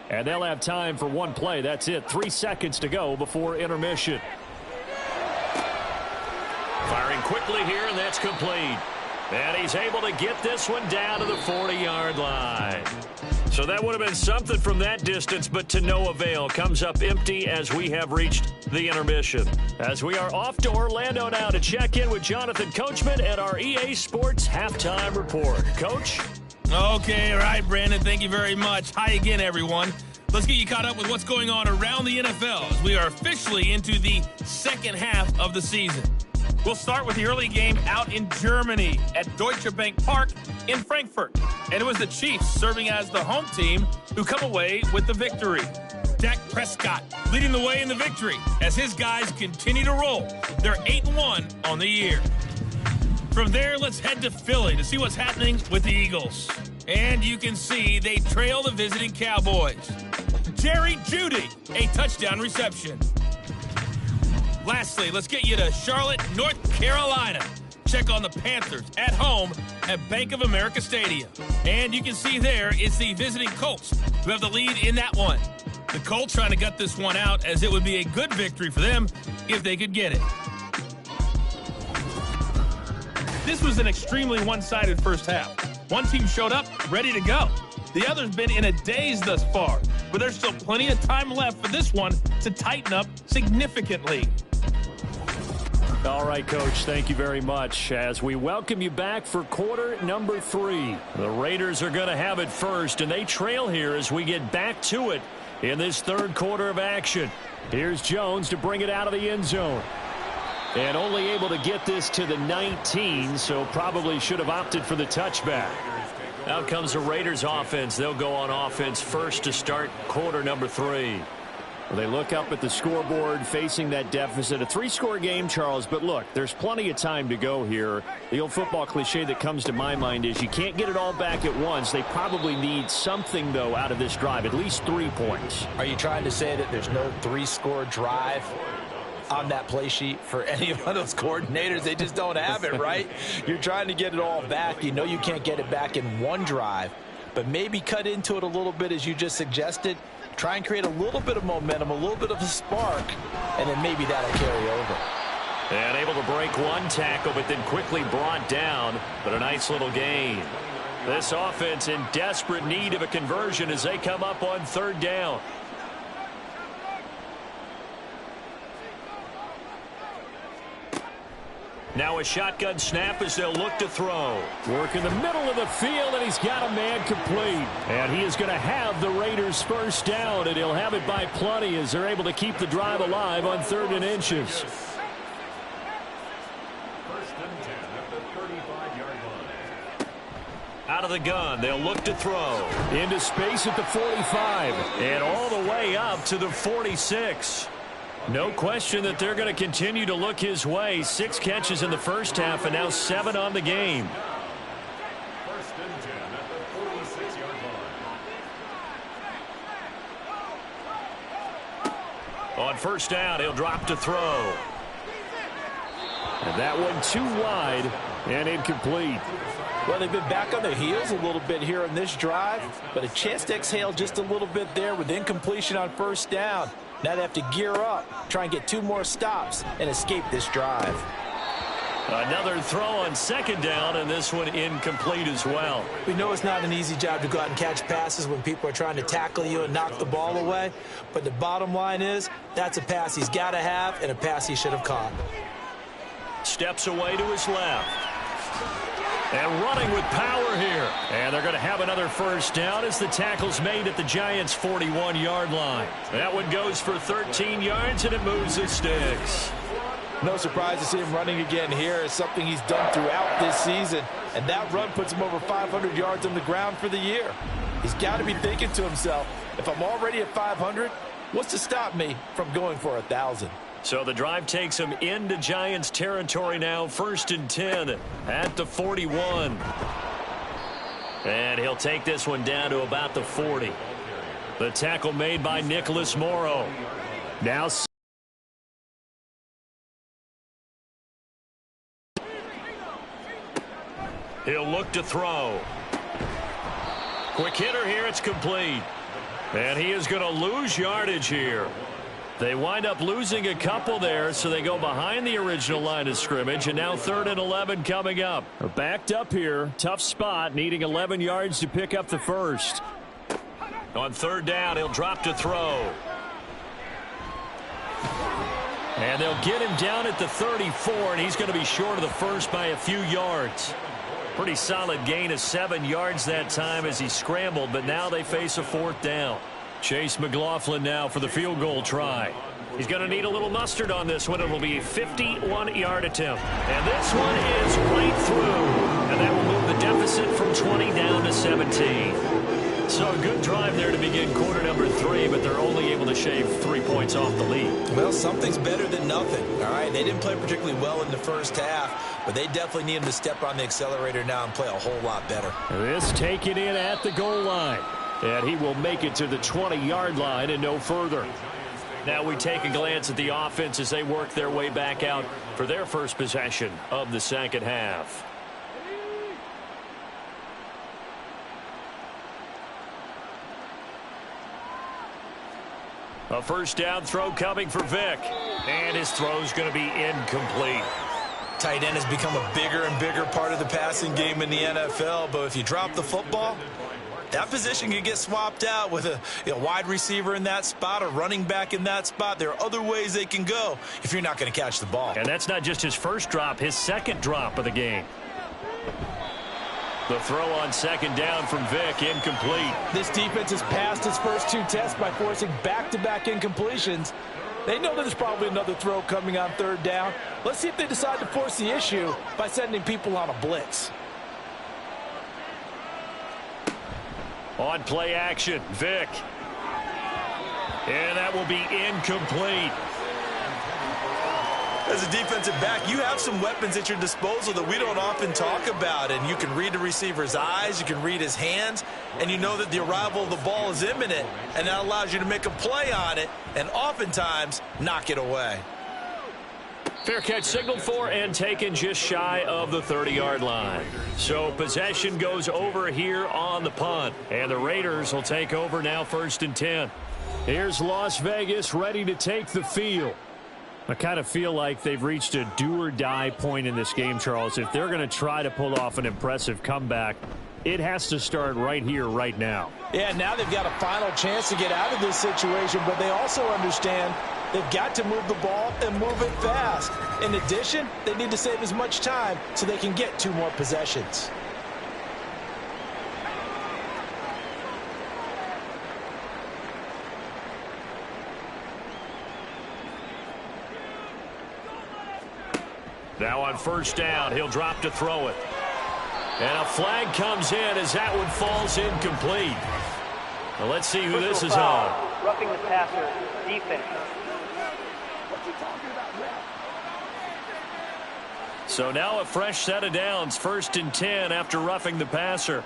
And they'll have time for 1 play. That's it. 3 seconds to go before intermission. Firing quickly here, and that's complete. And he's able to get this one down to the 40-yard line. So that would have been something from that distance, but to no avail. Comes up empty as we have reached the intermission. As we are off to Orlando now to check in with Jonathan Coachman at our EA Sports Halftime Report. Coach? Okay, all right, Brandon. Thank you very much. Hi again, everyone. Let's get you caught up with what's going on around the NFL as we are officially into the second half of the season. We'll start with the early game out in Germany at Deutsche Bank Park in Frankfurt. And it was the Chiefs serving as the home team who come away with the victory. Dak Prescott leading the way in the victory as his guys continue to roll. They're 8-1 on the year. From there, let's head to Philly to see what's happening with the Eagles. And you can see they trail the visiting Cowboys. Jerry Jeudy, a touchdown reception. Lastly, let's get you to Charlotte, North Carolina. Check on the Panthers at home at Bank of America Stadium. And you can see there it's the visiting Colts who have the lead in that one. The Colts trying to gut this one out as it would be a good victory for them if they could get it. This was an extremely one-sided first half. One team showed up ready to go. The other's been in a daze thus far, but there's still plenty of time left for this one to tighten up significantly. All right, Coach, thank you very much. As we welcome you back for quarter number 3. The Raiders are going to have it first, and they trail here as we get back to it in this 3rd quarter of action. Here's Jones to bring it out of the end zone. And only able to get this to the 19, so probably should have opted for the touchback. Out comes the Raiders offense. They'll go on offense first to start quarter number 3. Well, they look up at the scoreboard facing that deficit. A 3-score game, Charles, but look, there's plenty of time to go here. The old football cliche that comes to my mind is you can't get it all back at once. They probably need something, though, out of this drive, at least 3 points. Are you trying to say that there's no 3-score drive on that play sheet for any of those coordinators? They just don't have it, right? You're trying to get it all back. You know you can't get it back in one drive, but maybe cut into it a little bit as you just suggested. Try and create a little bit of momentum, a little bit of a spark, and then maybe that'll carry over. And able to break one tackle, but then quickly brought down, but a nice little gain. This offense in desperate need of a conversion as they come up on 3rd down. Now a shotgun snap as they'll look to throw. Work in the middle of the field, and he's got a man complete. And he is going to have the Raiders first down, and he'll have it by plenty as they're able to keep the drive alive on 3rd and inches. 1st and 10 at the 35-yard line. Out of the gun, they'll look to throw. Into space at the 45. And all the way up to the 46. No question that they're going to continue to look his way. 6 catches in the first half and now 7 on the game. First and 10 at the 46-yard line. On first down, he'll drop to throw. And that one too wide and incomplete. Well, they've been back on their heels a little bit here on this drive, but a chance to exhale just a little bit there with incompletion on first down. Now they have to gear up, try and get 2 more stops, and escape this drive. Another throw on second down, and this one incomplete as well. We know it's not an easy job to go out and catch passes when people are trying to tackle you and knock the ball away, but the bottom line is that's a pass he's got to have and a pass he should have caught. Steps away to his left. And running with power here. And they're going to have another first down as the tackle's made at the Giants' 41-yard line. That one goes for 13 yards, and it moves the sticks. No surprise to see him running again here. It's something he's done throughout this season. And that run puts him over 500 yards on the ground for the year. He's got to be thinking to himself, if I'm already at 500, what's to stop me from going for 1,000? So the drive takes him into Giants territory now. First and 10 at the 41. And he'll take this one down to about the 40. The tackle made by Nicholas Morrow. Now he'll look to throw. Quick hitter here. It's complete. And he is going to lose yardage here. They wind up losing a couple there, so they go behind the original line of scrimmage, and now 3rd and 11 coming up. backed up here. Tough spot, needing 11 yards to pick up the first. On 3rd down, he'll drop to throw. And they'll get him down at the 34, and he's going to be short of the first by a few yards. Pretty solid gain of 7 yards that time as he scrambled, but now they face a 4th down. Chase McLaughlin now for the field goal try. He's going to need a little mustard on this one. It will be a 51-yard attempt. And this one is right through. And that will move the deficit from 20 down to 17. So a good drive there to begin quarter number 3, but they're only able to shave 3 points off the lead. Well, something's better than nothing, all right? They didn't play particularly well in the first half, but they definitely need him to step on the accelerator now and play a whole lot better. This taken in at the goal line. And he will make it to the 20-yard line and no further. Now we take a glance at the offense as they work their way back out for their first possession of the second half. A first down throw coming for Vick. And his throw's going to be incomplete. Tight end has become a bigger and bigger part of the passing game in the NFL, but if you drop the football, that position can get swapped out with a wide receiver in that spot, a running back in that spot. There are other ways they can go if you're not going to catch the ball. And that's not just his first drop, his second drop of the game. The throw on second down from Vick, incomplete. This defense has passed its first 2 tests by forcing back-to-back incompletions. They know that there's probably another throw coming on 3rd down. Let's see if they decide to force the issue by sending people on a blitz. On play action, Vick. And that will be incomplete. As a defensive back, you have some weapons at your disposal that we don't often talk about. And you can read the receiver's eyes, you can read his hands, and you know that the arrival of the ball is imminent. And that allows you to make a play on it and oftentimes knock it away. Fair catch signaled for and taken just shy of the 30-yard line. So possession goes over here on the punt. And the Raiders will take over now 1st and 10. Here's Las Vegas ready to take the field. I kind of feel like they've reached a do-or-die point in this game, Charles. If they're going to try to pull off an impressive comeback, it has to start right here, right now. Yeah, now they've got a final chance to get out of this situation, but they also understand they've got to move the ball and move it fast. In addition, they need to save as much time so they can get 2 more possessions. Now on first down, he'll drop to throw it. And a flag comes in as that one falls incomplete. Well, let's see who this is on. Roughing the passer, defense. So now a fresh set of downs, 1st and 10 after roughing the passer.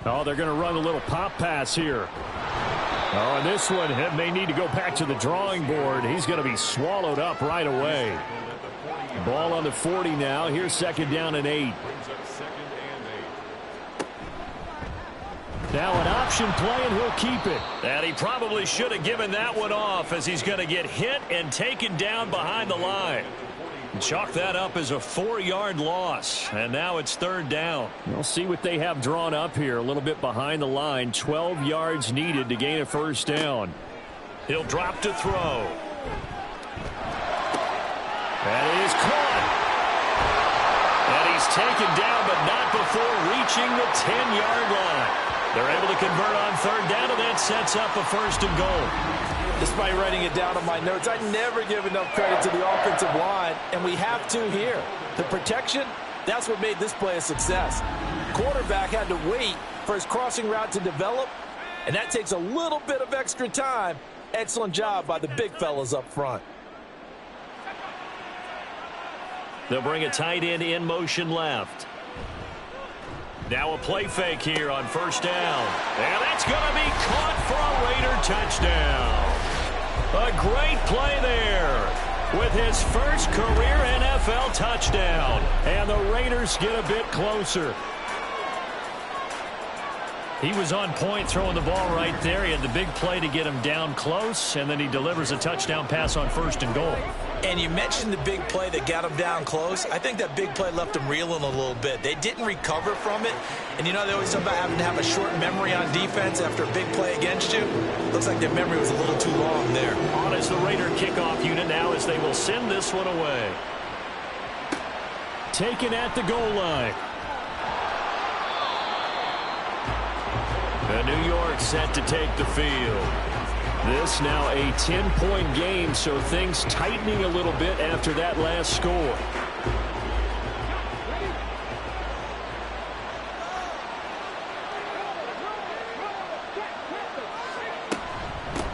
Oh, they're going to run a little pop pass here. Oh, and this one may need to go back to the drawing board. He's going to be swallowed up right away. Ball on the 40 now. Here's 2nd down and 8. Now an option play, and he'll keep it. And he probably should have given that one off, as he's going to get hit and taken down behind the line. Chalk that up as a 4-yard loss, and now it's 3rd down. We'll see what they have drawn up here. A little bit behind the line. 12 yards needed to gain a 1st down. He'll drop to throw. That is caught. And he's taken down, but not before reaching the 10-yard line. They're able to convert on 3rd down, and that sets up a 1st and goal. Despite writing it down on my notes, I never give enough credit to the offensive line, and we have to here. The protection, that's what made this play a success. Quarterback had to wait for his crossing route to develop, and that takes a little bit of extra time. Excellent job by the big fellas up front. They'll bring a tight end in motion left. Now a play fake here on 1st down. And that's going to be caught for a Raider touchdown. A great play there with his first career NFL touchdown. And the Raiders get a bit closer. He was on point throwing the ball right there. He had the big play to get him down close, and then he delivers a touchdown pass on 1st and goal. And you mentioned the big play that got him down close. I think that big play left him reeling a little bit. They didn't recover from it. And you know, they always talk about having to have a short memory on defense after a big play against you. Looks like their memory was a little too long there. On is the Raider kickoff unit now, as they will send this one away. Taken at the goal line. And New York set to take the field. This now a 10-point game, so things tightening a little bit after that last score.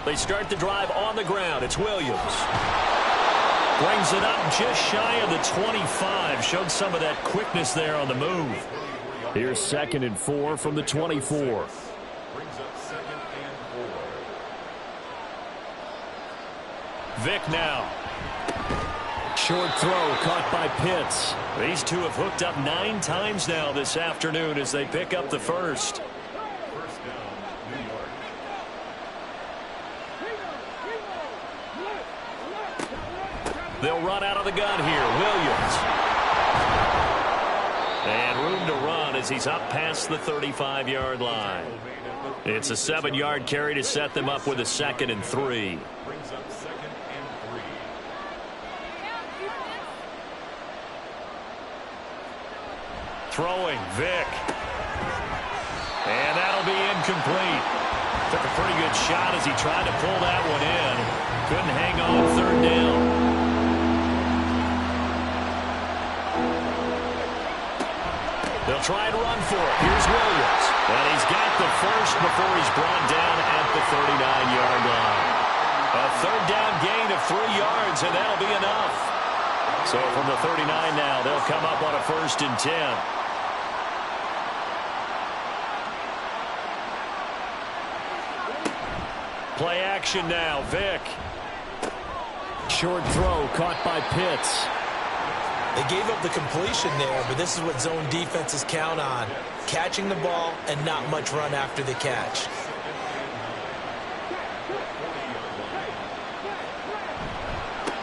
They start the drive on the ground. It's Williams. Brings it up just shy of the 25. Showed some of that quickness there on the move. Here's 2nd and 4 from the 24. Vick now. Short throw caught by Pitts. These two have hooked up 9 times now this afternoon as they pick up the first. They'll run out of the gun here. Williams. And room to run as he's up past the 35-yard line. It's a 7-yard carry to set them up with a 2nd and 3. Throwing, Vick. And that'll be incomplete. Took a pretty good shot as he tried to pull that one in. Couldn't hang on 3rd down. They'll try and run for it. Here's Williams. And he's got the first before he's brought down at the 39-yard line. A 3rd down gain of 3 yards, and that'll be enough. So from the 39 now, they'll come up on a 1st and 10. Play action now. Vick. Short throw caught by Pitts. They gave up the completion there, but this is what zone defenses count on. Catching the ball and not much run after the catch.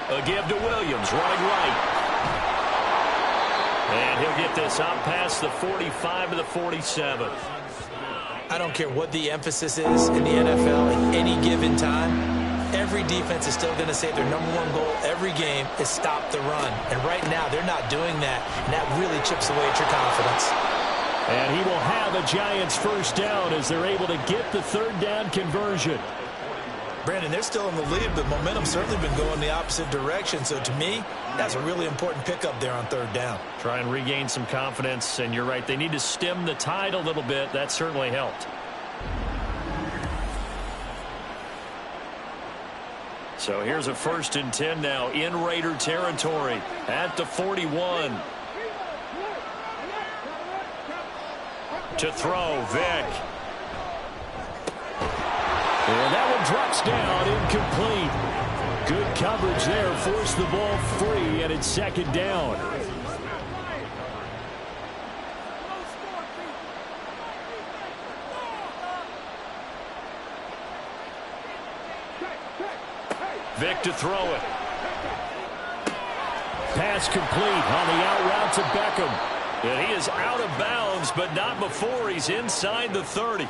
A give to Williams, running right. And he'll get this out past the 45 to the 47. I don't care what the emphasis is in the NFL at any given time. Every defense is still going to say their #1 goal every game is stop the run. And right now, they're not doing that. And that really chips away at your confidence. And he will have a Giants 1st down as they're able to get the 3rd down conversion. Brandon, they're still in the lead, but momentum's certainly been going the opposite direction. So to me, that's a really important pickup there on 3rd down. Try and regain some confidence, and you're right. They need to stem the tide a little bit. That certainly helped. So here's a 1st and 10 now in Raider territory at the 41. To throw, Vick. And that one drops down, incomplete. Good coverage there, forced the ball free, and it's 2nd down. Vick to throw it. Pass complete on the out route to Beckham. And he is out of bounds, but not before he's inside the 30.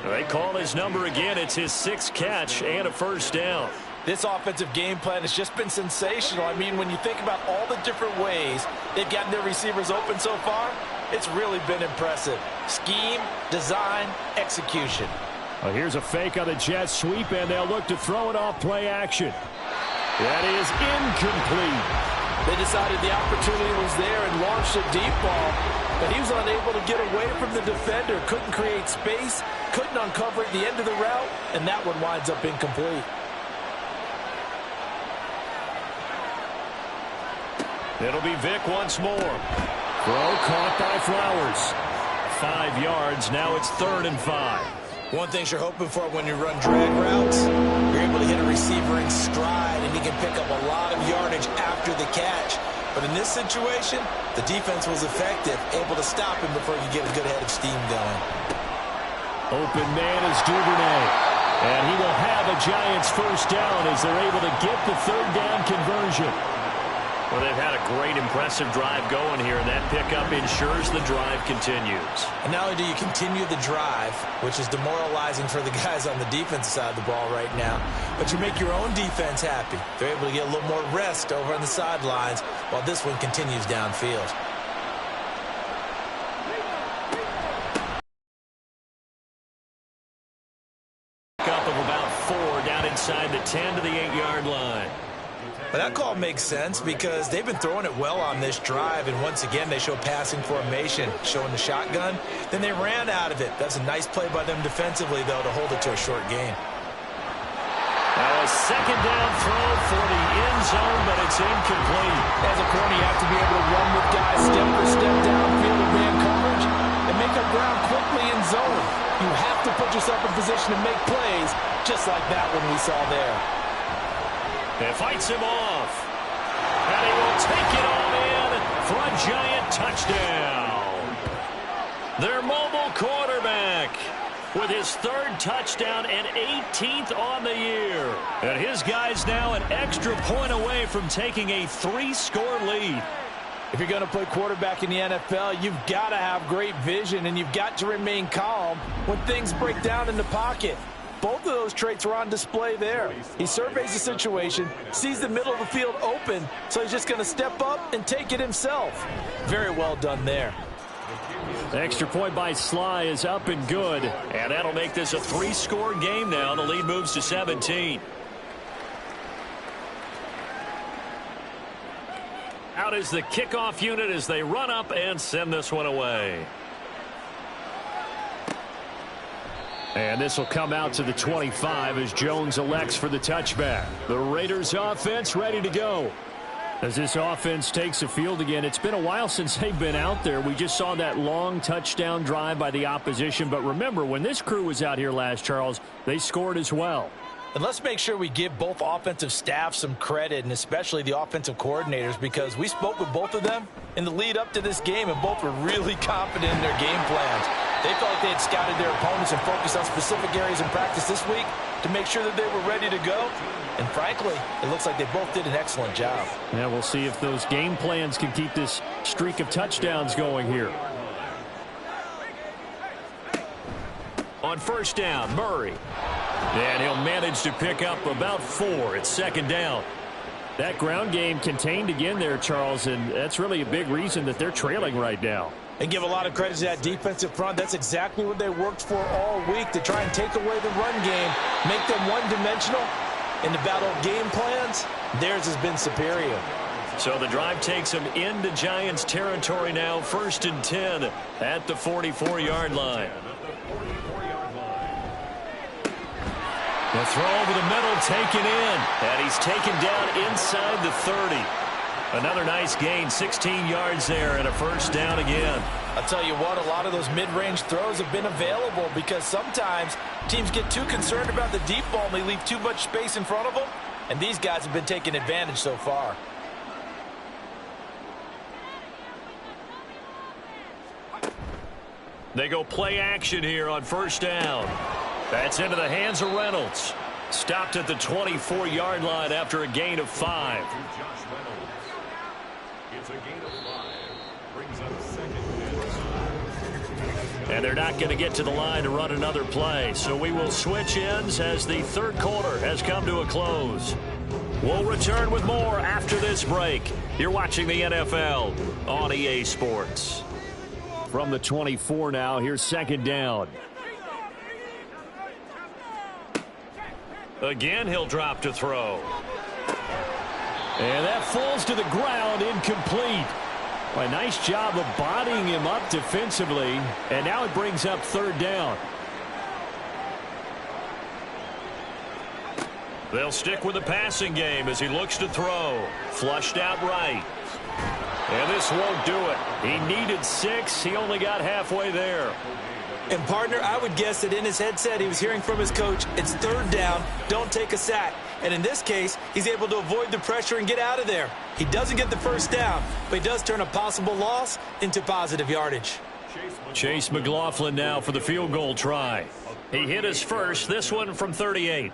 They call his number again. It's his 6th catch and a 1st down. This offensive game plan has just been sensational. I mean, when you think about all the different ways they've gotten their receivers open so far, it's really been impressive. Scheme, design, execution. Well, here's a fake on the jet sweep, and they'll look to throw it off play action. That is incomplete. They decided the opportunity was there and launched a deep ball, but he was unable to get away from the defender, couldn't create space, couldn't uncover at the end of the route, and that one winds up incomplete. It'll be Vick once more. Throw caught by Flowers. 5 yards. Now it's 3rd and 5. One thing you're hoping for when you run drag routes, you're able to hit a receiver in stride, and he can pick up a lot of yardage after the catch. But in this situation, the defense was effective, able to stop him before he could get a good head of steam going. Open man is Duvernay. And he will have a Giants 1st down as they're able to get the 3rd down conversion. Well, they've had a great, impressive drive going here, and that pickup ensures the drive continues. And not only do you continue the drive, which is demoralizing for the guys on the defensive side of the ball right now, but you make your own defense happy. They're able to get a little more rest over on the sidelines while this one continues downfield. Pickup of about 4 down inside the 10 to the 8-yard line. But that call makes sense because they've been throwing it well on this drive, and once again they show passing formation, showing the shotgun. Then they ran out of it. That's a nice play by them defensively, though, to hold it to a short gain. Now a 2nd down throw for the end zone, but it's incomplete. As a corner, you have to be able to run with guys step for step downfield in man coverage and make up ground quickly in zone. You have to put yourself in position to make plays, just like that one we saw there. And fights him off. And he will take it all in for a Giant touchdown. Their mobile quarterback with his 3rd touchdown and 18th on the year. And his guys now an extra point away from taking a 3-score lead. If you're going to play quarterback in the NFL, you've got to have great vision, and you've got to remain calm when things break down in the pocket. Both of those traits were on display there. He surveys the situation, sees the middle of the field open, so he's just going to step up and take it himself. Very well done there. The extra point by Sly is up and good. And that'll make this a 3-score game now. The lead moves to 17. Out is the kickoff unit as they run up and send this one away. And this will come out to the 25 as Jones elects for the touchback. The Raiders offense ready to go. As this offense takes the field again, it's been a while since they've been out there. We just saw that long touchdown drive by the opposition. But remember, when this crew was out here last, Charles, they scored as well. And let's make sure we give both offensive staffs some credit, and especially the offensive coordinators, because we spoke with both of them in the lead up to this game, and both were really confident in their game plans. They felt like they had scouted their opponents and focused on specific areas in practice this week to make sure that they were ready to go. And frankly, it looks like they both did an excellent job. Yeah, we'll see if those game plans can keep this streak of touchdowns going here. On 1st down, Murray. And he'll manage to pick up about 4. It's 2nd down. That ground game contained again there, Charles, and that's really a big reason that they're trailing right now. And give a lot of credit to that defensive front. That's exactly what they worked for all week, to try and take away the run game, make them one-dimensional. In the battle of game plans, theirs has been superior. So the drive takes them into Giants territory now, 1st and 10 at the 44-yard line. The throw over the middle, taken in. And he's taken down inside the 30. Another nice gain, 16 yards there, and a first down again. I'll tell you what, a lot of those mid-range throws have been available because sometimes teams get too concerned about the deep ball and they leave too much space in front of them. And these guys have been taking advantage so far. They go play action here on first down. That's into the hands of Reynolds. Stopped at the 24-yard line after a gain of 5. It's a gain of 5. Brings up second and 5. And they're not going to get to the line to run another play. So we will switch ends as the third quarter has come to a close. We'll return with more after this break. You're watching the NFL on EA Sports. From the 24 now, here's second down. Again, he'll drop to throw. And that falls to the ground, incomplete. Well, a nice job of bodying him up defensively. And now it brings up third down. They'll stick with the passing game as he looks to throw. Flushed out right. And this won't do it. He needed 6. He only got halfway there. And, partner, I would guess that in his headset he was hearing from his coach, it's third down, don't take a sack. And in this case, he's able to avoid the pressure and get out of there. He doesn't get the first down, but he does turn a possible loss into positive yardage. Chase McLaughlin now for the field goal try. He hit his first, this one from 38.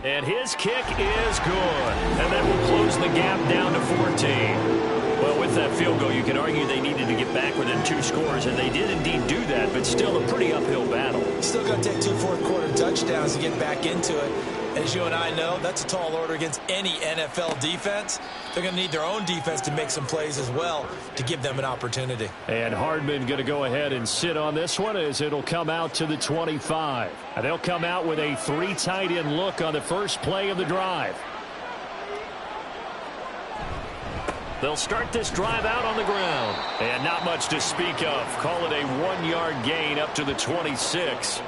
And his kick is good. And that will close the gap down to 14. Well, with that field goal, you can argue they needed to get back within 2 scores, and they did indeed do that, but still a pretty uphill battle. Still going to take 2 fourth-quarter touchdowns to get back into it. As you and I know, that's a tall order against any NFL defense. They're going to need their own defense to make some plays as well to give them an opportunity. And Hardman going to go ahead and sit on this one as it'll come out to the 25. And they'll come out with a 3 tight end look on the first play of the drive. They'll start this drive out on the ground. And not much to speak of. Call it a 1-yard gain up to the 26.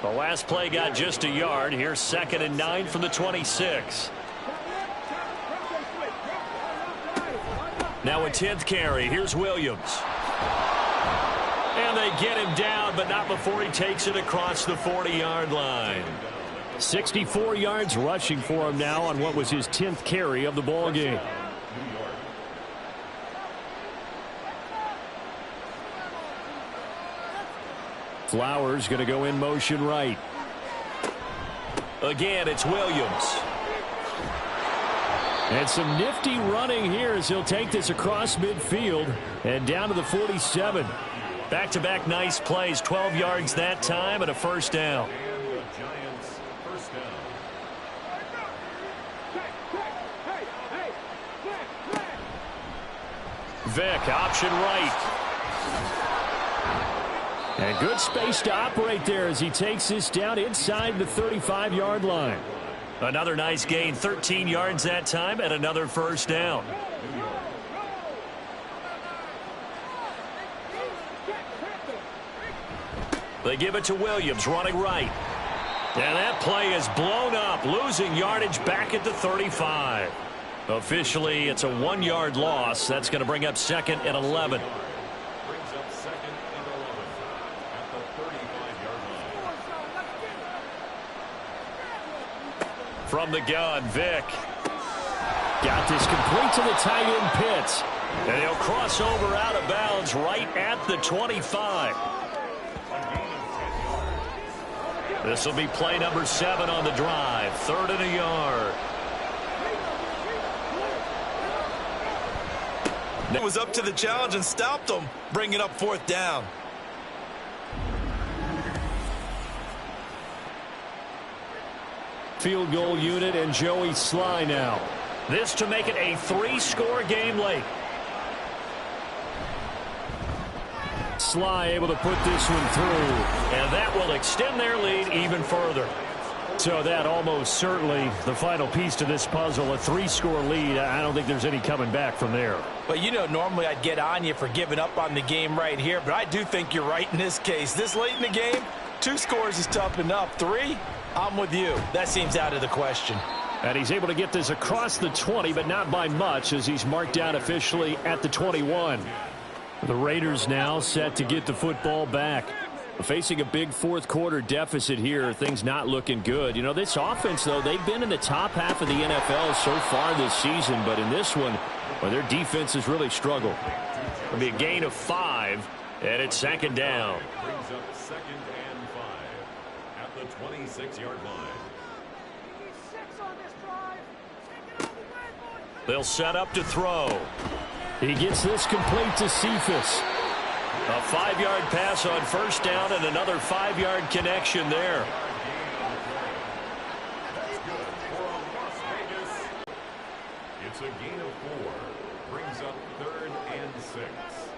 The last play got just a yard. Here's 2nd and 9 from the 26. Now a 10th carry. Here's Williams. And they get him down, but not before he takes it across the 40-yard line. 64 yards rushing for him now on what was his 10th carry of the ball game. Flowers going to go in motion right. Again, it's Williams. And some nifty running here as he'll take this across midfield and down to the 47. Back-to-back nice plays, 12 yards that time and a first down. And the Giants first down. Vick, option right. And good space to operate there as he takes this down inside the 35-yard line. Another nice gain, 13 yards that time, and another first down. They give it to Williams, running right. And that play is blown up, losing yardage back at the 35. Officially, it's a 1-yard loss. That's going to bring up 2nd and 11. From the gun, Vick. Got this complete to the tight end Pitts. And he'll cross over out of bounds right at the 25. This will be play number 7 on the drive. 3rd and a yard. It was up to the challenge and stopped them, bringing up 4th down. Field goal unit and Joey Sly now. This to make it a 3-score game late. Sly able to put this one through. And that will extend their lead even further. So that almost certainly the final piece to this puzzle, a 3-score lead. I don't think there's any coming back from there. But you know, normally I'd get on you for giving up on the game right here, but I do think you're right in this case. This late in the game, 2 scores is tough enough. 3, I'm with you. That seems out of the question. And he's able to get this across the 20, but not by much, as he's marked down officially at the 21. The Raiders now set to get the football back. Facing a big fourth-quarter deficit here, things not looking good. You know, this offense, though, they've been in the top half of the NFL so far this season, but in this one, well, their defense has really struggled. It'll be a gain of 5, and it's second down. Brings up 2nd and 5 at the 26-yard line. They'll set up to throw. He gets this complete to Cephus. A 5-yard pass on first down and another 5-yard connection there. That's good for Las Vegas. It's a gain of 4. Brings up 3rd and 6.